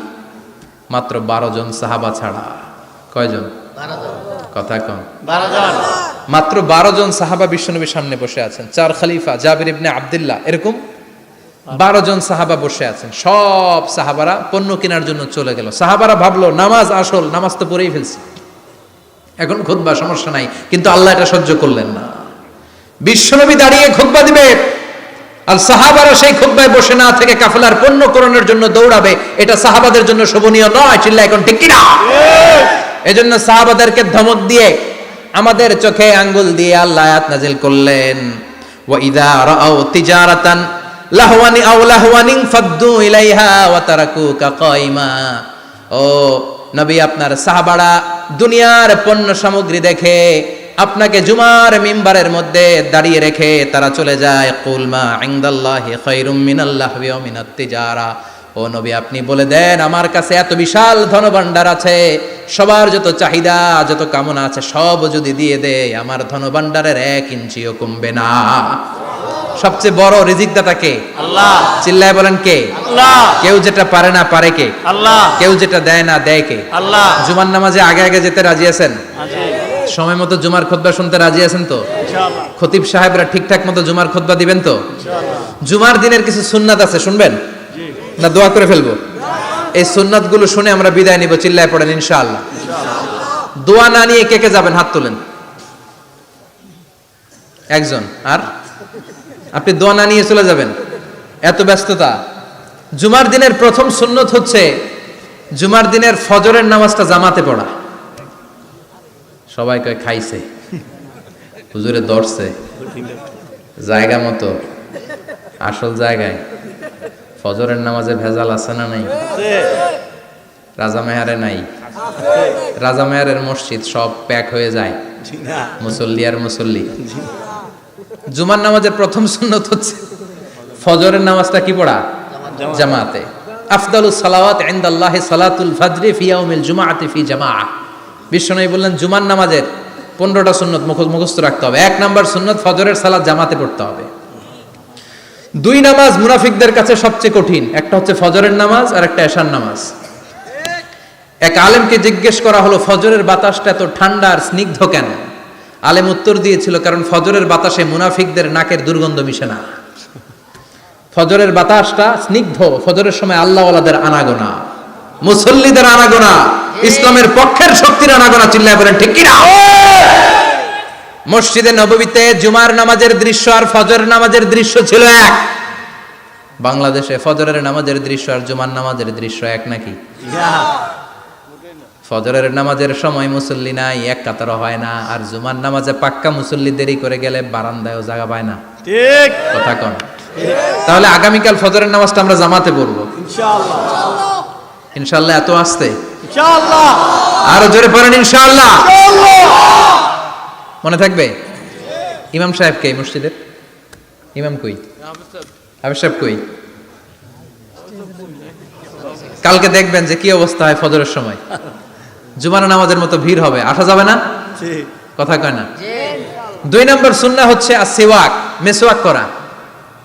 মাত্র 12 জন সাহাবা ছাড়া। কয়জন? 12 জন। কথা কম। 12 জন। মাত্র 12 জন সাহাবা বিশ্বনবীর সামনে বসে আছেন। 4 খলিফা, জাবির ইবনে আব্দুল্লাহ, এরকম 12 জন সাহাবা বসে আছেন। সব সাহাবারা পণ্য কেনার জন্য চলে গেল। সাহাবারা ভাবলো নামাজ আসল, নামাজ তো পড়েই ফেলছি, এখন খুতবা সমস্যা নাই। কিন্তু আল্লাহ এটা সহ্য করলেন না। বিশ্বনবী দাঁড়িয়ে খুতবা দিবে, আর সাহাবারা সেই খুতবায় বসে না থেকে কাফেলার পণ্য করণের জন্য দৌড়াবে। এটা সাহাবাদের জন্য শোভনীয় নয়। চিল্লা এখন ঠিক কিনা? এজন্য সাহাবাদেরকে ধমক দিয়ে, আমাদের চোখে আঙ্গুল দিয়ে আল্লাহ আয়াত নাজিল করলেন, ওয়া ইযা রাআউ তিজারাতান লাহওয়ানি আও লাহওয়ানিন ফাদ্দু ইলাইহা ওয়া তারাকুকা কাইমা। ও নবী, আপনার সাহাবারা দুনিয়ার পণ্য সামগ্রী দেখে আপনাকে জুমার মিম্বারের মধ্যে দাঁড়িয়ে রেখে তারা চলে যায়। কুল মা ইনদাল্লাহি খায়রুম মিনাল লাহবি ওয়া মিনাত তিজারা। ও নবী, আপনি বলে দেন আমার কাছে এত বিশাল ধনভাণ্ডার আছে, সবার যত চাহিদা যত কামনা আছে সব যদি দিয়ে দেয়, আমার ধনভাণ্ডারের 1 ইঞ্চিও কমবে না। সবচেয়ে বড় রিজিকদাতা কে? আল্লাহ। চিল্লায় বলেন কে? আল্লাহ। কেউ যেটা পারে না পারে কে? আল্লাহ। কেউ যেটা দেয় না দেয় কে? আল্লাহ। জুমার নামাজে আগে আগে যেতে রাজি আছেন? সময় মতো জুমার খুতবা শুনতে রাজি আছেন তো? ইনশাআল্লাহ। খতিব সাহেবরা ঠিকঠাক মতো জুমার খুতবা দিবেন তো? ইনশাআল্লাহ। জুমার দিনের কিছু সুন্নাত আছে, শুনবেন না দোয়া করে ফেলবো? এই সুন্নাতগুলো শুনে আমরা বিদায় নিব। চিল্লায় পড়েন ইনশাআল্লাহ। দোয়া না নিয়ে কে কে যাবেন? হাত তোলেন। একজন। আর আপনি দোয়া না নিয়ে চলে যাবেন? এত ব্যস্ততা। জুমার দিনের প্রথম সুন্নত হচ্ছে জুমার দিনের ফজরের নামাজটা জামাতে পড়া। সবাই কয় খাইছে, হুজুরে ধরছে জায়গা মতো, আসল জায়গায়। ফজরের নামাজে ভেজাল আছে না নাই? রাজা মেহারে নাই? রাজা মেহারের মসজিদ সব প্যাক হয়ে যায়, মুসল্লি আর মুসল্লি। জুমার নামাজের প্রথম সুন্নত হচ্ছে ফজরের নামাজটা কি পড়া? জামাতে। আফদালুস সালাওয়াত ইনদাল্লাহি সালাতুল ফাজরি ফি ইয়াউমিল জুমআতি ফি জামাআহ। বিশ্বনবী বললেন জুমার নামাজের 15টা সুন্নত মুখস্থ রাখতে হবে। 1 নাম্বার সুন্নত ফজরের সালাত জামাতে পড়তে হবে। 2 নামাজ মুনাফিকদের কাছে সবচেয়ে কঠিন, একটা হচ্ছে ফজরের নামাজ আর একটা এশার নামাজ। এক আলেমকে জিজ্ঞেস করা হলো ফজরের বাতাসটা এত ঠান্ডা আর স্নিগ্ধ কেন? আলেম উত্তর দিয়েছিল, কারণ ফজরের বাতাসে মুনাফিকদের নাকের দুর্গন্ধ মিশে না। ফজরের বাতাসটা স্নিগ্ধ, ফজরের সময় আল্লাহওয়ালাদের আনাগোনা, মুসল্লিদের আনাগোনা, ইসলামের পক্ষের শক্তির আনাগোনা। চিল্লায় বলেন ঠিক কিনা? মসজিদে নববীতে জুমার নামাজের দৃশ্য আর ফজর নামাজের দৃশ্য ছিল এক। বাংলাদেশে ফজরের নামাজের দৃশ্য আর জুমার নামাজের দৃশ্য এক নাকি? ফজরের নামাজের সময় মুসল্লি নাই, এক কাতারও হয় না, আর জুমার নামাজে পাক্কা মুসল্লি দেরি করে গেলে বারান্দায়ও জায়গা পায় না। ঠিক কথা কন। তাহলে আগামীকাল ফজরের নামাজটা আমরা জামাতে পড়বো ইনশাআল্লাহ। ইনশাআল্লাহ। এত আসতে ইনশাআল্লাহ। আরো জোরে পড়েন ইনশাআল্লাহ। মনে থাকবে? ইমাম সাহেব কে মসজিদের? ইমাম কই? হাফেজ সাহেব কই? কালকে দেখবেন যে কি অবস্থা হয় ফজরের সময়। জুমার নামাজের মতো ভিড় হবে, আসা যাবে না। ঠিক কথা কয় না। 2 নম্বর সুন্নাহ হচ্ছে আসওয়াক, মেসওয়াক করা।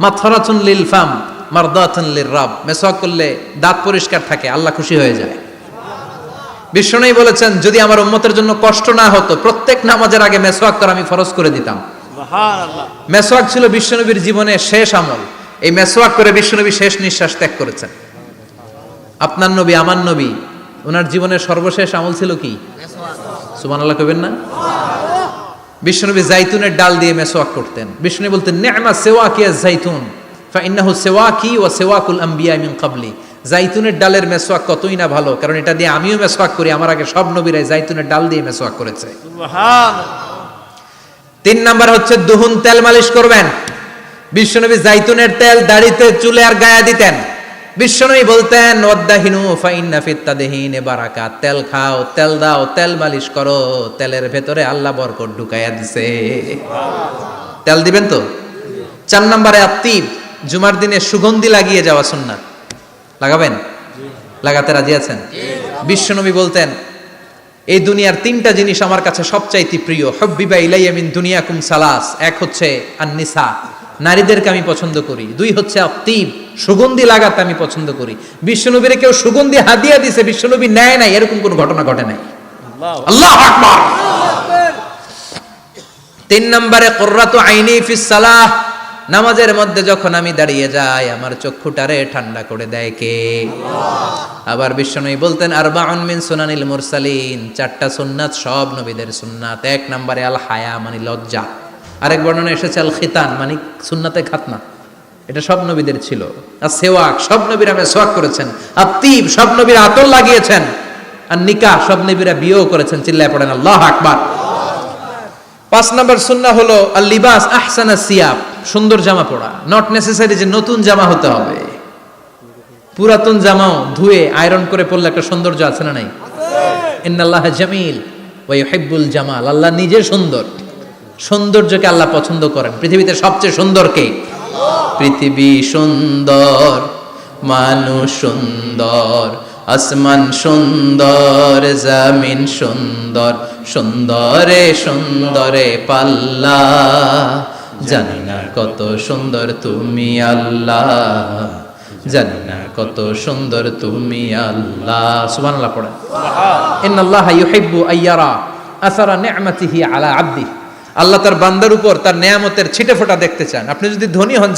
মাথরাতুন লিল ফাম মারদাতুন লির রাব। মেসওয়াক করলে দাঁত পরিষ্কার থাকে, আল্লাহ খুশি হয়ে যায়। বিশ্বনবী বলেছেন, যদি আমার উম্মতের জন্য কষ্ট না হতো প্রত্যেক নামাজের আগে মেসওয়াক করা আমি ফরজ করে দিতাম। সুবহানাল্লাহ। মেসওয়াক ছিল বিশ্বনবীর জীবনে শেষ আমল। এই মেসওয়াক করে বিশ্বনবী শেষ নিঃশ্বাস ত্যাগ করেছেন। আপনার নবী, আমার নবী, ওনার জীবনের সর্বশেষ আমল ছিল কি? সুবহানাল্লাহ কইবেন না? বিশ্বনবী জাইতুনের ডাল দিয়ে মেসওয়াক করতেন। বিশ্বনবী বলতেন, নি'মা সিওয়াকি আয-যাইতুন ফাইন্নাহু সিওয়াকি ওয়া সিওয়াকুল আমবিয়া মিন ক্বাবলি। জাইতুনের ডালের মেসওয়াক কতই না ভালো, কারণ এটা দিয়ে আমিও মেসওয়াক করি, আমার আগে সব নবীরাই জাইতুনের ডাল দিয়ে মেসওয়াক করেছে। সুবহানাল্লাহ। 3 নাম্বার হচ্ছে দুহুন, তেল মালিশ করবেন। বিশ্বনবী জাইতুনের তেল দাড়িতে, চুলে আর গায়ে দিতেন। বিশ্বনবী বলতেন, ওয়াদাহিনু ফাইন্না ফিত তাদহিনে বারাকাত। তেল খাও, তেল দাও, তেল মালিশ করো, তেলের ভেতরে আল্লাহ বরকত ঢুকাইয়া দিছে। তেল দিবেন তো? 4 নম্বরে আত্তিব, জুমার দিনে সুগন্ধি লাগিয়ে যাওয়া সুন্নাত। লাগাবেন? লাগাতে রাজি আছেন? বিশ্বনবী বলতেন, এই দুনিয়ার 3টা জিনিস আমার কাছে সবচাইতে প্রিয়। হুব্বিবা ইলাইয়া মিন দুনিয়াকুম সালাস। এক হচ্ছে আন-নিসা, নারীদেরকে আমি পছন্দ করি। 2 হচ্ছে আত্তিব, সুগন্ধি লাগাতে আমি পছন্দ করি। বিশ্বনবীরে কেউ সুগন্ধি হাদিয়া দিছে, বিশ্বনবী নেয় নাই, এরকম কোনো ঘটনা ঘটে নাই। আল্লাহু আকবার। 3 নম্বরে কুররাতু আইনি ফিস সালাহ। নামাজের মধ্যে যখন আমি দাঁড়িয়ে যাই আমার চক্ষুটারে ঠান্ডা করে দেয় কে? আবার বিশ্বনবী বলতেন, আরবাউন মিন সুনানিল মুরসালিন। 4টা সুন্নাত সব নবীদের সুন্নাত। 1 নম্বরে আল হায়া, মানে লজ্জা। আরেক বর্ণনা এসেছে আল খিতান, মানে সুন্নাতে খাতনা। এটা সব নবীদের ছিল। আর সেওয়াক, সব নবীরা মেসওয়াক করেছেন। আত্তিব, সব নবীরা আতর লাগিয়েছেন। আর নিকাহ, সব নবীরা বিয়েও করেছেন। চিল্লায় পড়েন আল্লাহু আকবার। 5 নম্বর সুন্নাহ হলো আল লিবাস আহসানা সিয়াব, সুন্দর জামা পরা। নট নেসেসারি যে নতুন জামা হতে হবে, পুরাতন জামাও ধুয়ে আয়রন করে পরলে একটা সৌন্দর্য আছে না নাই? ইন্নাল্লাহা জামিল ওয়া ইউহিব্বুল জামাল। আল্লাহ নিজে সুন্দর, সৌন্দর্যকে আল্লাহ পছন্দ করেন। পৃথিবীতে সবচেয়ে সুন্দর কে? পৃথিবী সুন্দর, মানুষ সুন্দর, আসমান সুন্দর, জমিন সুন্দর, সুন্দরে সুন্দরে পাল্লা। জানি না কত সুন্দর তুমি আল্লাহ, জানি না কত সুন্দর তুমি আল্লাহ। সুবহানাল্লাহ পড়েন। ইন্নাল্লাহা ইউহিব্বু আইয়ারা আসারা নি'মাতিহি আলা আবদি। আল্লাহ তার বান্দার উপর তার নেয়ামতের ছিটেফোঁটা দেখতে চান। আপনি যদি ধনী হন,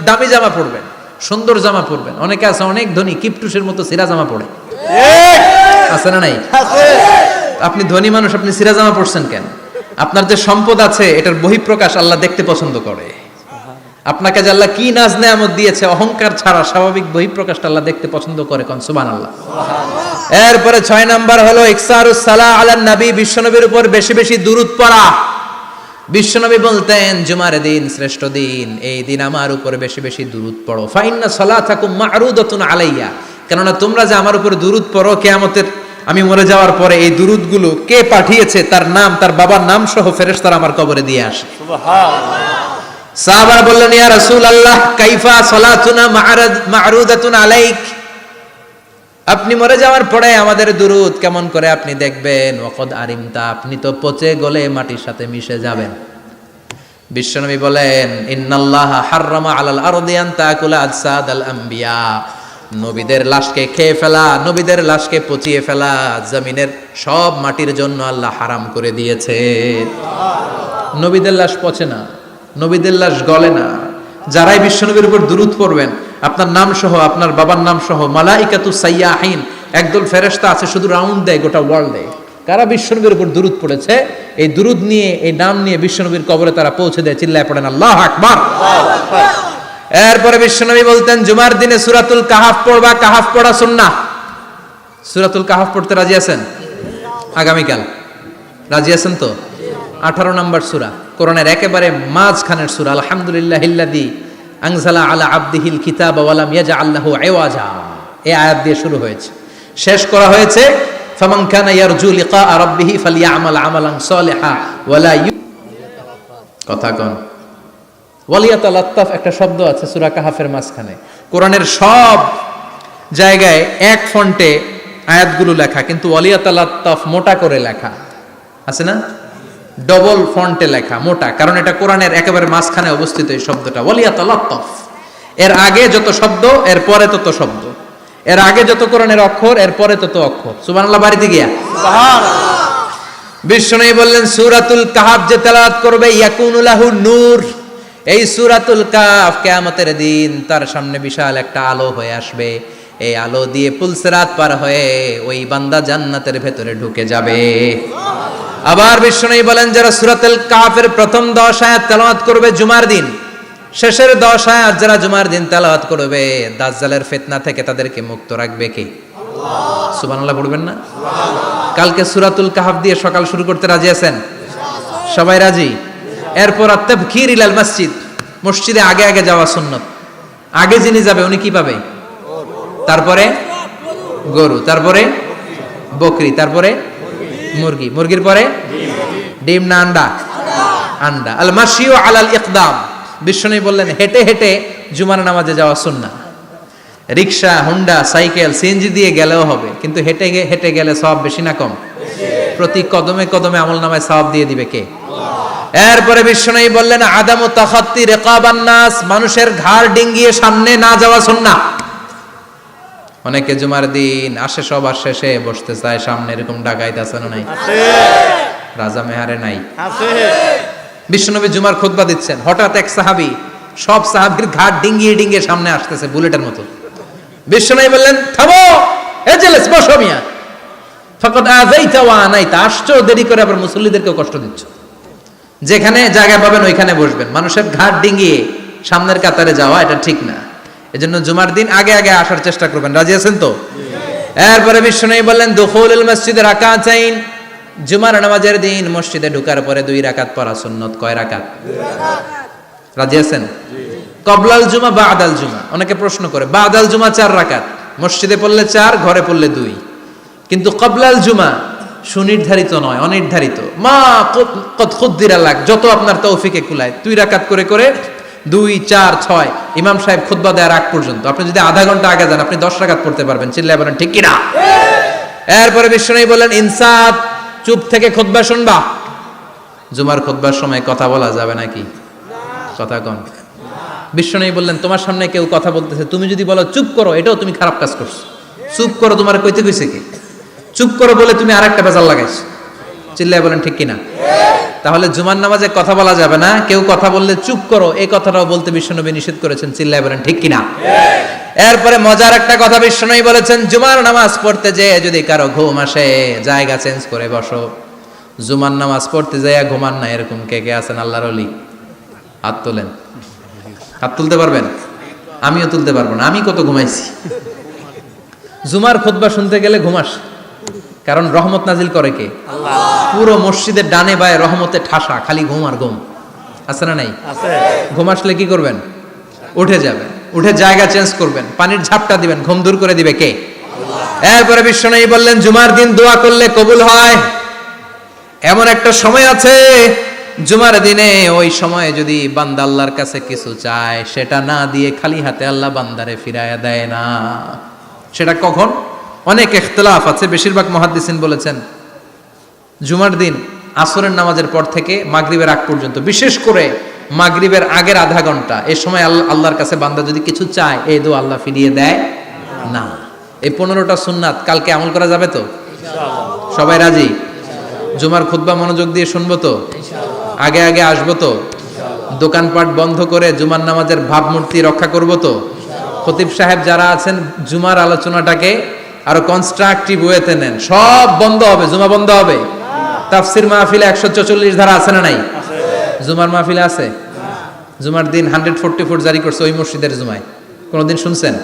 দামি জামা পরবেন, সুন্দর জামা পরবেন। অনেকে আছে অনেক ধনী, কিপটুসের মতো সিরা জামা পরে, আছে না নাই? আপনি ধনী মানুষ, আপনি সিরা জামা পরছেন কেন? আপনার যে সম্পদ আছে এটার বহিঃপ্রকাশ আল্লাহ দেখতে পছন্দ করে। আপনাকে যে আল্লাহ কি নাজ নেয়ামত দিয়েছে, অহংকার ছাড়া স্বাভাবিক বহিঃপ্রকাশটা আল্লাহ দেখতে পছন্দ করে। কোন সুবহানাল্লাহ। এরপরে 6 নাম্বার হলো ইকসারুস সালাহ আলান নবী, বিশ্বনবীর উপর বেশি বেশি দুরূদ পড়া। বিশ্বনবী বলতেন, জুমার দিন শ্রেষ্ঠ দিন, এই দিন আমার উপর বেশি বেশি দুরূদ পড়ো। ফাইন্না সালাতাকুম মা'রুদাতুন আলাইয়া। কেননা তোমরা যে আমার উপর দুরূদ পড়ো, কিয়ামতের আমি মরে যাওয়ার পরে এই দুরূদগুলো কে পাঠিয়েছে তার নাম, তার বাবার নাম সহ ফেরেশতারা আমার কবরে দিয়ে আসে। সুবহানাল্লাহ। সাহাবারা বললেন, ইয়া রাসূলুল্লাহ কাইফা সালাতুনা মা'রুদাতুন আলাইক। আপনি মরে যাওয়ার পরে আমাদের দুরূদ কেমন করে আপনি দেখবেন? ওয়াকাদ আরিমতা, আপনি তো পচে গলে মাটির সাথে মিশে যাবেন। বিশ্বনবী বলেন, ইন্নাল্লাহা হাররামা আলাল আরদি আন তাকুলা আজসাদাল আমবিয়া। নবীদের লাশকে খেয়ে ফেলা, নবীদের লাশকে পচিয়ে ফেলা জমিনের সব মাটির জন্য আল্লাহ হারাম করে দিয়েছে। নবীদের লাশ পচে না, নবীদের লাশ গলে না। যারাই বিশ্বনবীর উপর দুরূদ পড়বেন, আপনার নাম সহ, আপনার বাবার নাম সহ, মালাইকাতু সাইয়াহিন, একদল ফেরেশতা আছে শুধু রাউন্ড দেয় গোটা ওয়ার্ল্ডে। কারা বিশ্বনবীর উপর দুরূদ পড়েছে, এই দুরূদ নিয়ে, এই নাম নিয়ে বিশ্বনবীর কবরে তারা পৌঁছে দেয়। চিল্লায় পড়েন আল্লাহু আকবার। এরপরে বিশ্বনবী বলতেন জুমার দিনে সূরাতুল কাহাফ পড়বা, কাহাফ পড়া সুন্নাহ। সূরাতুল কাহাফ পড়তে রাজি আছেন? আগামীকাল রাজি আছেন তো? 18 নম্বর সূরা, কোরআনের একেবারে মাঝখানের সূরা। আলহামদুলিল্লাহিল্লাযী আনজালা আলা আবদিহিল কিতাবা ওয়া লাম ইয়াজআল লাহু ইওয়াজা, এই আয়াত দিয়ে শুরু হয়েছে, শেষ করা হয়েছে ফামান কানা ইয়ারজু লিকা রাব্বিহি ফালইআমাল আমালান সালিহা ওয়া লা কথা কোন ওয়ালিয়াতালাত্তাফ একটা শব্দ আছে সূরা কাহাফের মাঝখানে। কোরআনের সব জায়গায় এক ফন্টে আয়াতগুলো লেখা, কিন্তু ওয়ালিয়াতালাত্তাফ মোটা করে লেখা আছে না, ডবল ফন্টে লেখা মোটা, কারণ এটা কোরআনের একেবারে মাঝখানে অবস্থিত এই শব্দটা ওয়ালিয়াতালাত্তাফ। এর আগে যত শব্দ এর পরে তত শব্দ, এর আগে যত কোরআনের অক্ষর এর পরে তত অক্ষর। সুবহানাল্লাহ বাড়িতে গিয়া বিশ্বনবী বললেন সূরাতুল কাহাফ যে তেলাওয়াত করবে ইয়াকুনু লাহু নূর, এই সূরাতুল কাহাফ কিয়ামতের দিন তার সামনে বিশাল একটা আলো হয়ে আসবে, এই আলো দিয়ে পুলসিরাত পার হয়ে ওই বান্দা জান্নাতের ভেতরে ঢুকে যাবে। আবার বিশ্বনবী বলেন যারা সূরাতুল কাহাফের প্রথম 10 আয়াত তেলাওয়াত করবে জুমার দিন, শেষের 10 আয়াত যারা জুমার দিন তেলাওয়াত করবে, দাজ্জালের ফিতনা থেকে তাদেরকে মুক্ত রাখবে কে? আল্লাহ। সুবহানাল্লাহ পড়বেন না? কালকে সূরাতুল কাহাফ দিয়ে সকাল শুরু করতে রাজি আছেন? সবাই রাজি? এরপর আত-তাবকির ইলাল মসজিদ, মসজিদে আগে আগে যাওয়া সুন্নাত। আগে যিনি যাবে উনি কি পাবে? তারপরে গরু, তারপরে বকরি, তারপরে মুরগি, মুরগির পরে ডিম না আন্ডা? আন্ডা। আল মাশিউ আলাল ইকদাম, বিশ্বনবী বললেন হেঁটে হেঁটে জুমার নামাজে যাওয়া সুন্নাহ। রিকশা, হুন্ডা, সাইকেল, সিএনজি দিয়ে গেলেও হবে, কিন্তু হেঁটে হেঁটে গেলে সওয়াব বেশি না কম? প্রতি কদমে কদমে আমলনামায় সওয়াব দিয়ে দিবে কে? এরপরে বিশ্বনবী বললেন আদামু তাখাত্তি রিকাবান নাস, মানুষের ঘাড় ডিঙ্গিয়ে সামনে না যাওয়া সুন্নাহ। অনেকে জুমার দিন আসে সবার শেষে বসতে চায় সামনে, এরকম ডাকাইত আছে না নাই? আছে। রাজা মেহারে নাই? আছে। বিশ্বনবী জুমার খুতবা দিচ্ছেন, হঠাৎ এক সাহাবী সব সাহাবীর ঘাড় ডিঙ্গিয়ে ডিঙ্গিয়ে সামনে আসতেছে বুলেটের মতো। বিশ্বনবী বললেন থামো, এজেলেস বসো মিয়া, ফাকাদ আযাইতা ওয়া আনাইতা, আসছো দেরি করে আবার মুসল্লিদেরকেও কষ্ট দিচ্ছ। যেখানে জায়গা পাবেন ওইখানে বসবেন, মানুষের ঘাড় ডিঙ্গিয়ে সামনের কাতারে যাওয়া এটা ঠিক না। এজন্য জুমার দিন আগে আগে আসার চেষ্টা করবেন। রাজি আছেন তো? এরপরে বিশ্বনবী বললেন দুখুলুল মসজিদে রাকাতাইন, জুমার নামাজের দিন মসজিদে ঢোকার পরে 2 রাকাত পড়া সুন্নাত। কয় রাকাত? 2 রাকাত। রাজি আছেন? কবলাল জুমা বাদাল জুমা, অনেকে প্রশ্ন করে বাদাল জুমা 4 রাকাত, মসজিদে পড়লে 4, ঘরে পড়লে 2, কিন্তু কবলাল জুমা সুনির্ধারিত নয়, অনির্ধারিত। মা কদ খুদ্দিরা লাক, যত আপনার তৌফিকে কুলায় 2 রাকাত করে করে 2, 4, 6 ইমাম সাহেব খুতবা দেওয়ার আগ পর্যন্ত আপনি যদি আধা ঘন্টা আগে যান আপনি 10 রাকাত পড়তে পারবেন। চিল্লায় বলেন ঠিক কিনা? এরপরে বিশ্বনবী বলেন ইনসাত, চুপ থেকে খুতবা শুনবা। জুমার খুতবার সময় কথা বলা যাবে নাকি? কথা কন। বিশ্বনবী বললেন তোমার সামনে কেউ কথা বলতেছে, তুমি যদি বলো চুপ করো, এটাও তুমি খারাপ কাজ করছো। চুপ করো তোমার কইতে কইছে কি? চুপ করো বলে তুমি আরেকটা বেজাল লাগাইছো। চিল্লায় বলেন ঠিক কিনা? তাহলে জুমার নামাজে কথা বলা যাবে না, কেউ কথা বললে চুপ করো এই কথাটাও বলতে বিশ্বনবী নিষেধ করেছেন। চিল্লায় বলেন ঠিক কিনা? এরপরে মজার একটা কথা বিশ্বনবী বলেছেন, জুমার নামাজ পড়তে যেয়ে যদি কারো ঘুম আসে জায়গা চেঞ্জ করে বসো। জুমার নামাজ পড়তে যেয়ে ঘুমান না, এরকম কে কে আছেন আল্লাহর ওলি? হাত তোলেন। হাত তুলতে পারবেন? আমিও তুলতে পারবো না, আমি কত ঘুমাইছি। জুমার খুতবা শুনতে গেলে ঘুমাস, কারণ রহমত নাজিল করে কে? আল্লাহ। পুরো মসজিদের ডানে বায়ে রহমতে ঠাসা, খালি ঘুম আর ঘুম। আছে না নাই? আছে। ঘুম আসলে কি করবেন? উঠে যাবেন, উঠে জায়গা চেঞ্জ করবেন, পানির ঝাপটা দিবেন, ঘুম দূর করে দিবে কে? আল্লাহ। এরপরে বিশ্বনবী বললেন জুমার দিন দোয়া করলে কবুল হয়। এমন একটা সময় আছে জুমার দিনে, ওই সময়ে যদি বান্দা আল্লাহর কাছে কিছু চায় সেটা না দিয়ে খালি হাতে আল্লাহ বান্দারে ফিরায়া দেয় না। সেটা কখন? অনেক ইখতিলাফ আছে, বেশিরভাগ মুহাদ্দিসিন বলেছেন জুমার দিন আসরের নামাজের পর থেকে মাগরিবের আগ পর্যন্ত, বিশেষ করে মাগরিবের আগের আধা ঘন্টা, এই সময় আল্লাহর কাছে বান্দা যদি কিছু চায় এই দোয়া আল্লাহ ফিরিয়ে দেয় না। এই 15টা সুন্নাত কালকে আমল করা যাবে তো? ইনশাআল্লাহ। সবাই রাজি? জুমার খুতবা মনোযোগ দিয়ে শুনবো তো? ইনশাআল্লাহ। আগে আগে আসবো তো? ইনশাআল্লাহ। দোকানপাট বন্ধ করে জুমার নামাজের ভাবমূর্তি রক্ষা করবো তো? ইনশাআল্লাহ। খতিব সাহেব যারা আছেন জুমার আলোচনাটাকে আরো কনস্ট্রাকটিভ ওয়েতে নেন। সব বন্ধ হবে, জুমা বন্ধ হবে। তাফসির মাহফিলে 144 ধারা আছে না নাই? জুমার মাহফিলে আছে? জুমার দিন 144 জারি করছে ওই মসজিদের জুমায়, কোনোদিন শুনছেন?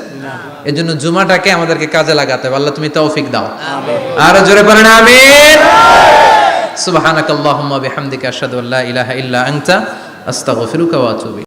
এর জন্য জুমাটাকে আমাদেরকে কাজে লাগাতে হবে। আল্লাহ তুমি তৌফিক দাও। আর জোরে বলেন আমিন। সুবহানাকাল্লাহুম্মা বিহামদিকা আশহাদু আল্লা ইলাহা ইল্লা আনতা আস্তাগফিরুকা ওয়া আতুবু